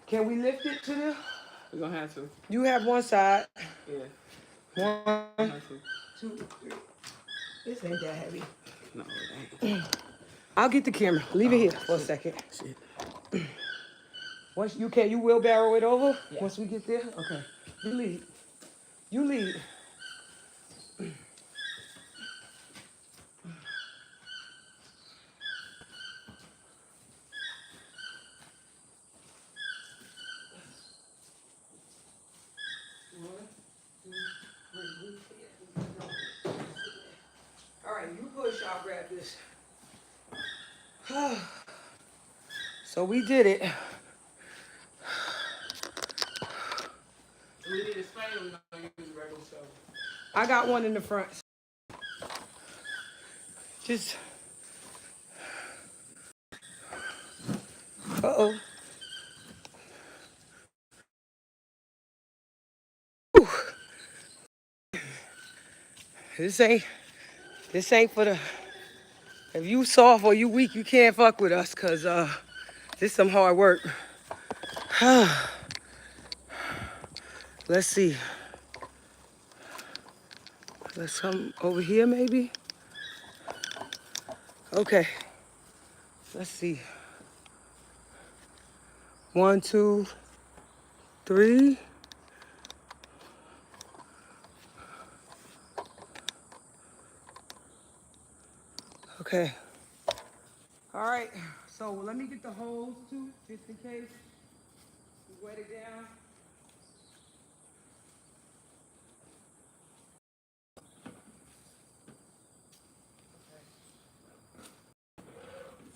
Can we lift it to the? we're going to have to. You have one side. Yeah. One, Have to. 2, 3. This ain't that heavy. No, it ain't. I'll get the camera. Leave it here for a second. Shit. Once you can, you wheelbarrow it over? Yeah. Once we get there? Okay. You lead. You lead. All right, you push, I'll grab this. So we did it. We need a spade or we're going to use a regular shovel? I got one in the front. Just. Uh-oh. Whew. This ain't for the, if you soft or you weak, you can't fuck with us, cause this some hard work. Let's see. Let's come over here maybe. Okay. Let's see. 1, 2, 3. Okay. All right. So let me get the holes too, just in case. We wet it down.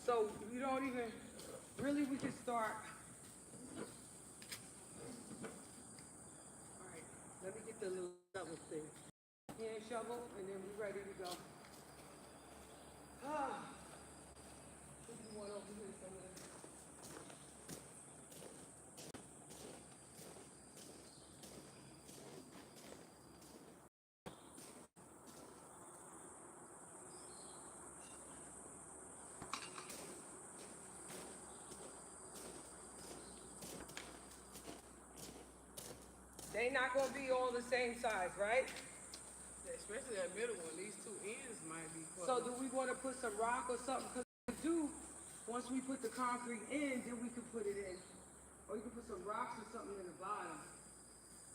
So you don't even, really we can start. All right, let me get the little shovel thing. Hand shovel, and then we're ready to go. Put you one over here somewhere. They not gonna be all the same size, right? Especially that middle one. These 2 ends might be close. So do we want to put some rock or something? Because we do, once we put the concrete in, then we can put it in. Or you can put some rocks or something in the bottom.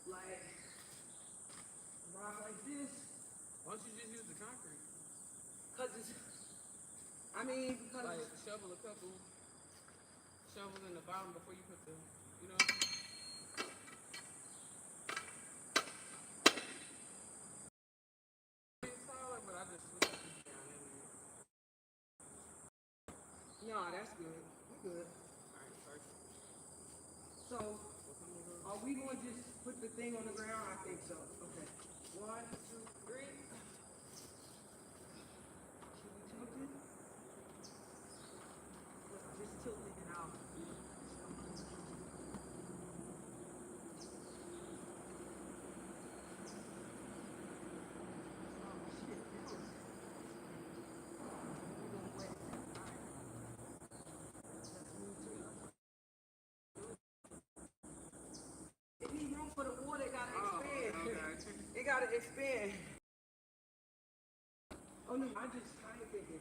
Like, a rock like this. Why don't you just use the concrete? Because it's, I mean, because Like, shovel a couple shovels in the bottom before you put the, you know? It's taller, but I just switch it down in there. no, that's good. We're good. Alright, perfect. So, are we going to just put the thing on the ground? I think so. Okay. 1, 2, 3. Should we tilt it? Just tilt it out. It needs room for the water, it gotta expand. Okay. It gotta expand. Oh no, I ain't thinking.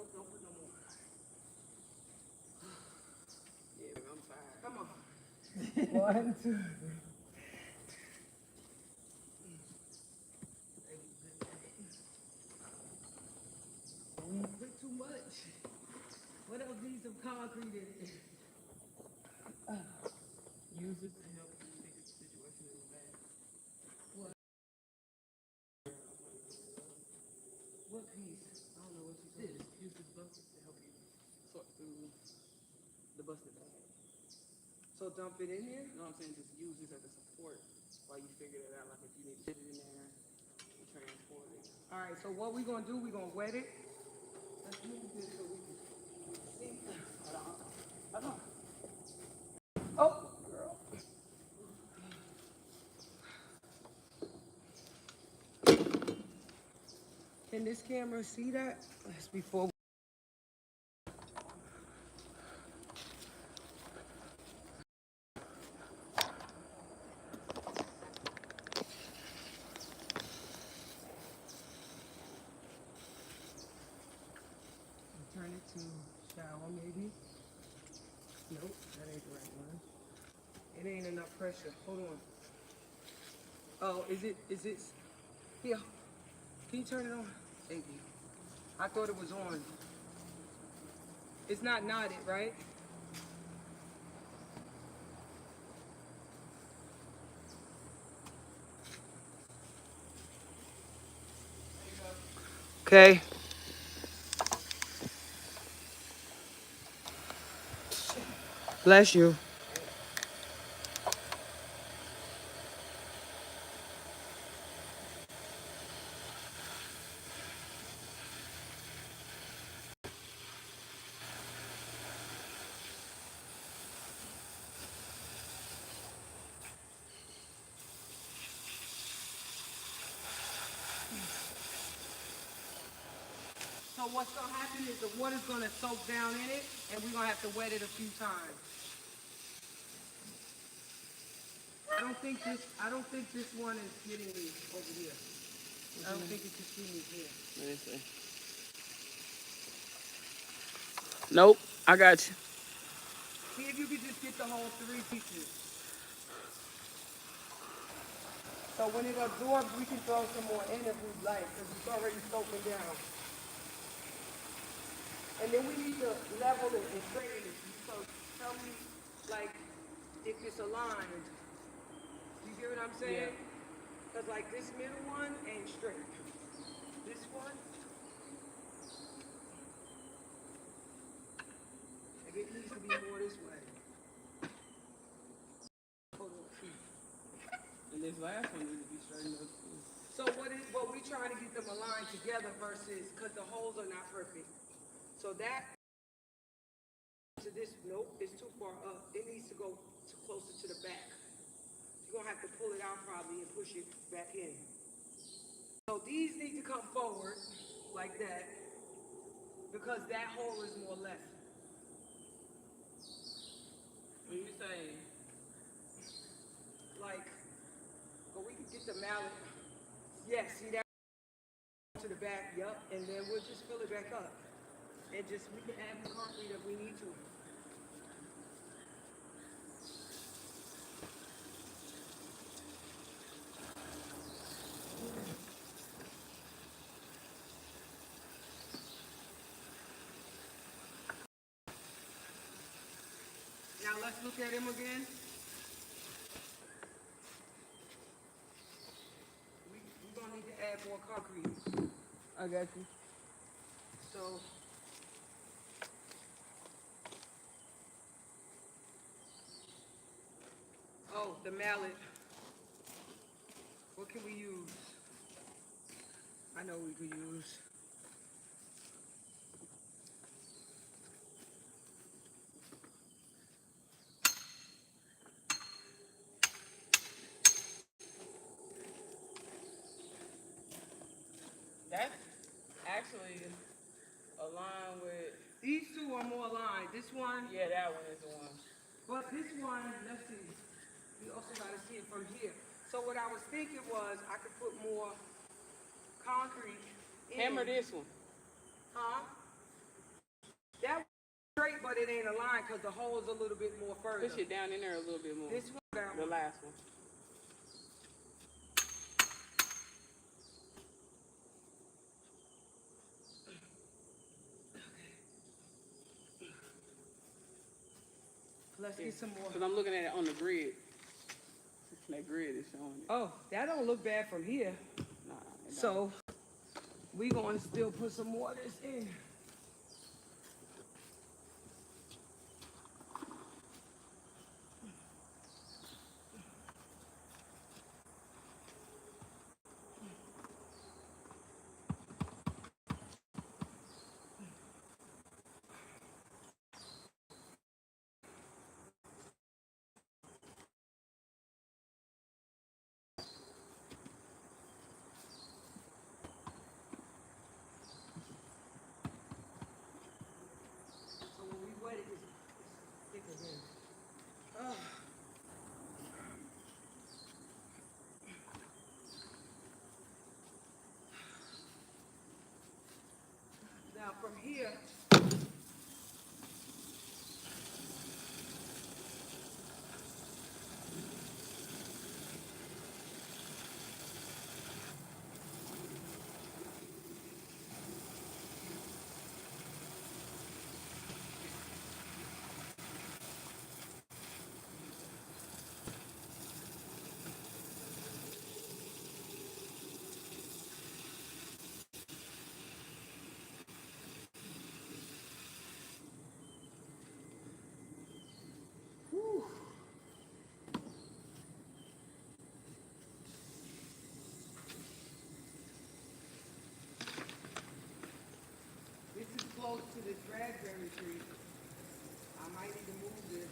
Nope, don't put no more. Yeah, I'm tired. Come on. 1, 2, 3. We put too much. What else needs some concrete in it? Use this to help you fix the situation in the back. What piece? I don't know what you said. Use this bucket to help you sort through the busted bag. So dump it in here? You know what I'm saying? Just use this as a support while you figure it out. Like if you need to put it in there and transport it. All right, so what we're going to do, we're going to wet it. Let's move this so we can see. Hold on. Oh, girl. Can this camera see that? That's before. Turn it to shower maybe. Nope, that ain't the right one. It ain't enough pressure. Hold on. Oh, is it? Here. Can you turn it on? Thank you. I thought it was on. It's not knotted, right? Okay. Bless you. So what's going to happen is the water's going to soak down in it, and we're going to have to wet it a few times. I don't think this one is getting me over here. I don't think it's just getting me here. Let me see. Nope, I got you. See if you could just get the whole 3 pieces. So when it absorbs, we can throw some more in if we'd like, because it's already soaking down. And then we need to level it and straighten it. So tell me, like, if it's aligned. You get what I'm saying? Because like this middle one ain't straight. This one, like it needs to be more this way. Hold on, see. And this last one needs to be straightened up too. So what we trying to get them aligned together versus, because the holes are not perfect. So that, to this, nope, it's too far up. It needs to go closer to the back. You're going to have to pull it out probably and push it back in. So these need to come forward like that because that hole is more left. When you say, like, but we can get the mallet. Yeah, see that to the back, yup, and then we'll just fill it back up. And just, we can add more concrete if we need to. Now let's look at him again. We're gonna need to add more concrete. I got you. So, oh, the mallet. What can we use? I know we could use. That's actually aligned with, These two are more aligned. This one, yeah, that one is the one. but this one, let's see. We also gotta see it from here. So what I was thinking was I could put more concrete in. Hammer this one. Huh? That was straight, but it ain't aligned because the hole is a little bit more further. Push it down in there a little bit more. This one down. The last one. Let's get some more. Because I'm looking at it on the grid. That grid is showing it. Oh, that don't look bad from here. Nah, it So we gonna still put some more of this in. So when we wet it, it's thicker then. Oh. Now from here, whew. This is close to this raspberry tree. I might need to move this.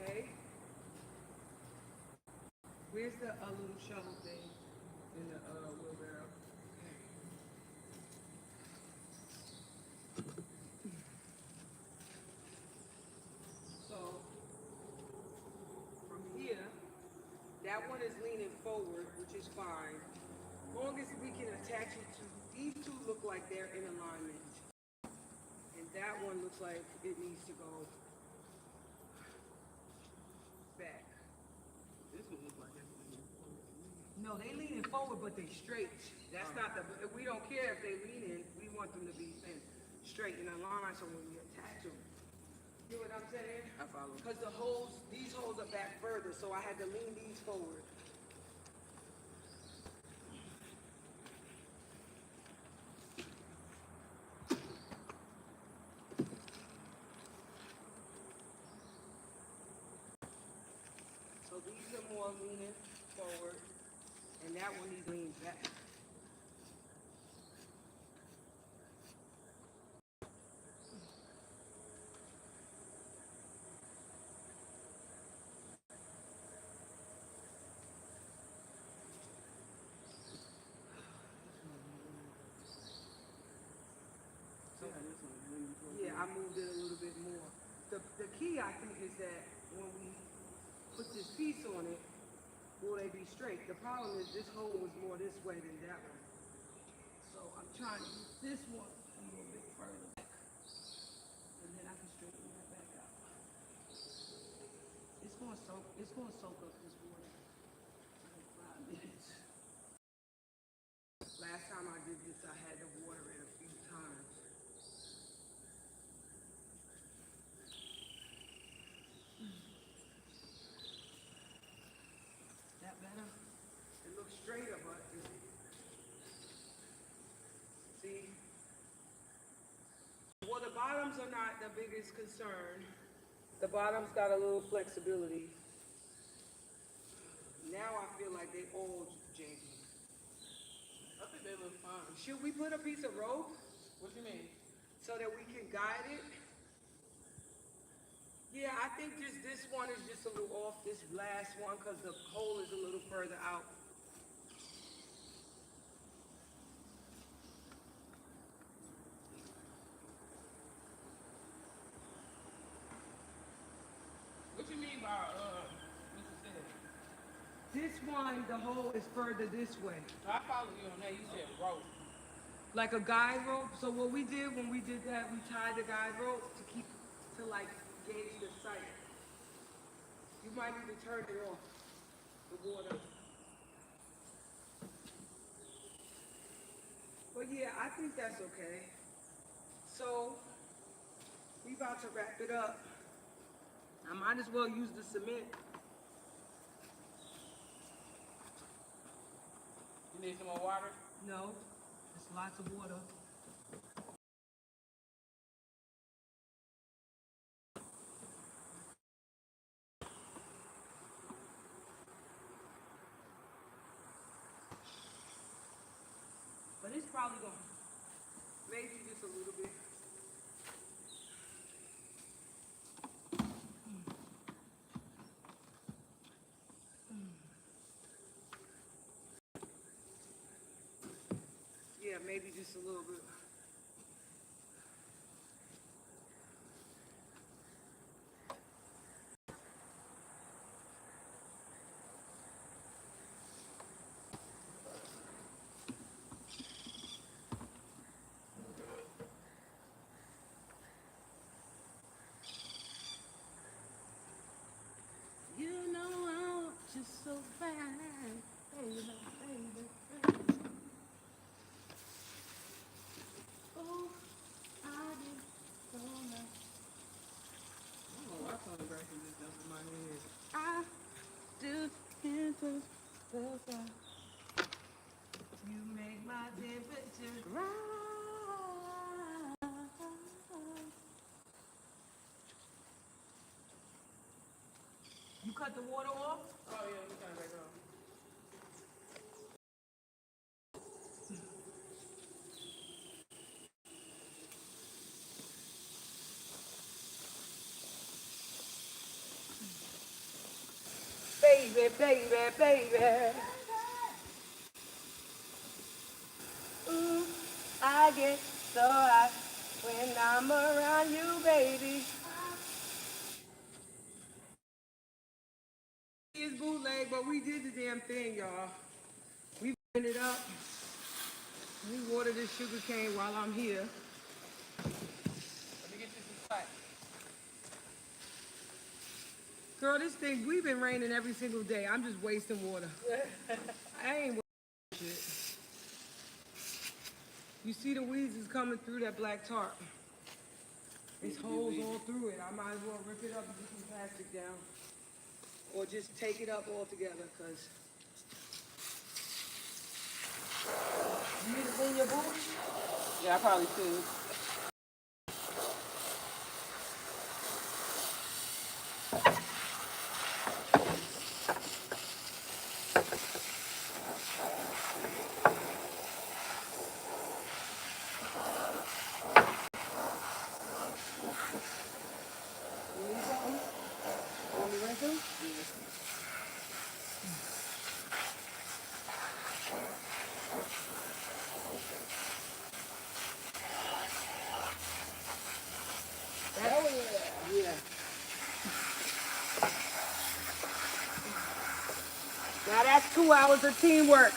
Okay. Where's the little shovel thing in the wheelbarrow? So from here, that one is leaning forward, which is fine. As long as we can attach it to, these two look like they're in alignment. And that one looks like it needs to go back. This one looks like it's leaning forward. No, they leaning forward, but they straight. That's not the, we don't care if they lean in, we want them to be in straight in a line so when we attach them. You know what I'm saying? I follow. Because the holes, these holes are back further, so I had to lean these forward. So these are more leaning forward, and that one needs lean back. Yeah, I moved it a little bit more. The key, I think, is that when we put this piece on it, will they be straight? The problem is this hole was more this way than that one. So I'm trying to use this one a little bit further back. And then I can straighten that back out. It's gonna soak up this water for like 5 minutes. Last time I did this, I had to water it a few times. That better? It looks straighter, but see? Well, the bottoms are not the biggest concern. The bottoms got a little flexibility. Now I feel like they all janky. I think they look fine. Should we put a piece of rope What you mean? so that we can guide it? Yeah, I think just this one is just a little off, this last one, because the hole is a little further out. This one, the hole is further this way. I follow you on that. You said rope. Like a guide rope. So what we did when we did that, we tied the guide rope to like gauge the sight. You might need to turn it off, the water. But yeah, I think that's okay. So we about to wrap it up. I might as well use the cement. You need some more water? No, it's lots of water. But it's probably gonna, maybe just a little bit. Yeah, maybe just a little bit. You know I want you so bad, baby, baby. Oh, I did so much. I don't know why celebration just jumps in my head. I do into the sun. You make my temperature rise. You cut the water off? Oh yeah, we turn it back on. Baby, baby, baby. Ooh, I get so hot when I'm around you, baby. It's bootleg, but we did the damn thing, y'all. We blended it up. We water this sugar cane while I'm here. Let me get you some spice. Girl, this thing, we've been raining every single day. I'm just wasting water. I ain't wasting shit. You see the weeds is coming through that black tarp. There's holes all through it. I might as well rip it up and put some plastic down. Or just take it up altogether, because you need to clean your boots? Yeah, I probably should. You need something? Want me to rinse them? Yeah. Now that's 2 hours of teamwork.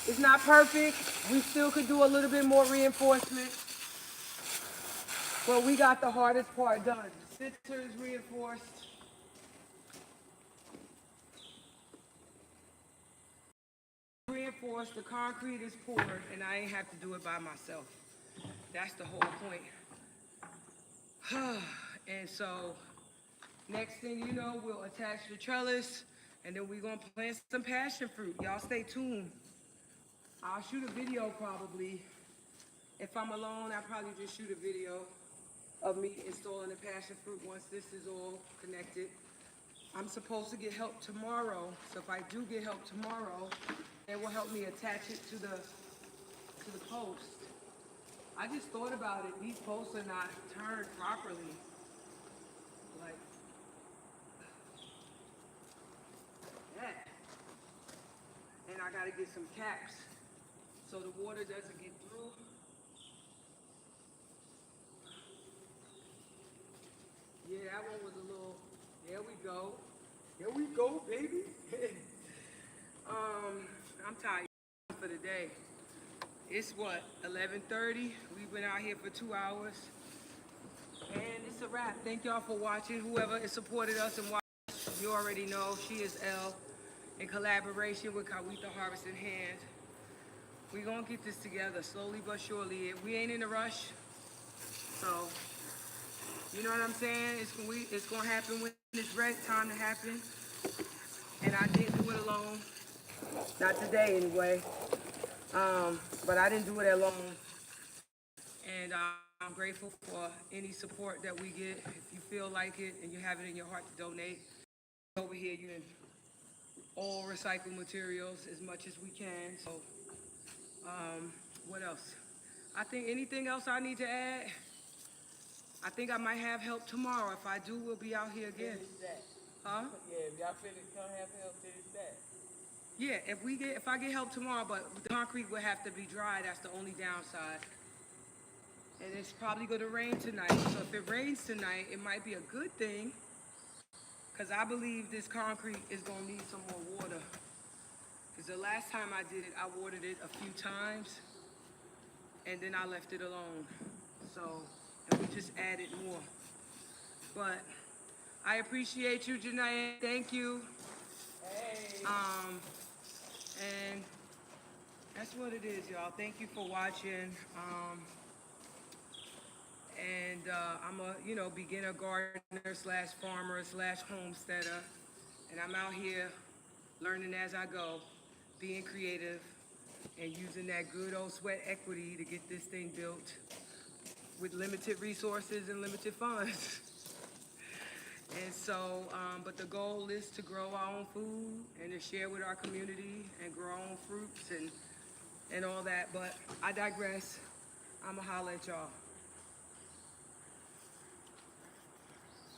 It's not perfect. We still could do a little bit more reinforcement. But we got the hardest part done. The center is reinforced. Reinforced, the concrete is poured, and I ain't have to do it by myself. That's the whole point. And so, next thing you know, we'll attach the trellis, and then we're gonna plant some passion fruit. Y'all stay tuned. I'll shoot a video probably. If I'm alone, I'll probably just shoot a video of me installing the passion fruit once this is all connected. I'm supposed to get help tomorrow, so if I do get help tomorrow, it will help me attach it to the post. I just thought about it. These posts are not turned properly. Like that. And I gotta get some caps so the water doesn't get through. Yeah, that one was a little, there we go. There we go, baby. It's what, 11:30? We've been out here for 2 hours. And it's a wrap. Thank y'all for watching. Whoever has supported us and watched, you already know, She Is Elle, in collaboration with Cahuita Harvesting Hands. We're gonna get this together slowly but surely. We ain't in a rush. So, you know what I'm saying? It's gonna happen when it's right time to happen. And I didn't do it alone. Not today anyway. But I didn't do it alone. And I'm grateful for any support that we get. If you feel like it and you have it in your heart to donate, over here you can all recycle materials as much as we can. So, what else? I think anything else I need to add? I think I might have help tomorrow. If I do, we'll be out here again. Finish that. Huh? Yeah, if y'all finish, come have help, finish that. Yeah, if I get help tomorrow, but the concrete will have to be dry. That's the only downside. And it's probably going to rain tonight. So if it rains tonight, it might be a good thing, because I believe this concrete is going to need some more water. Because the last time I did it, I watered it a few times, and then I left it alone. So, and we just added more. But I appreciate you, Jenae. Thank you. Hey. And that's what it is, y'all. Thank you for watching. I'm a, beginner gardener slash farmer slash homesteader. And I'm out here learning as I go, being creative, and using that good old sweat equity to get this thing built with limited resources and limited funds. And so, but the goal is to grow our own food and to share with our community and grow our own fruits and all that. But I digress. I'ma holler at y'all.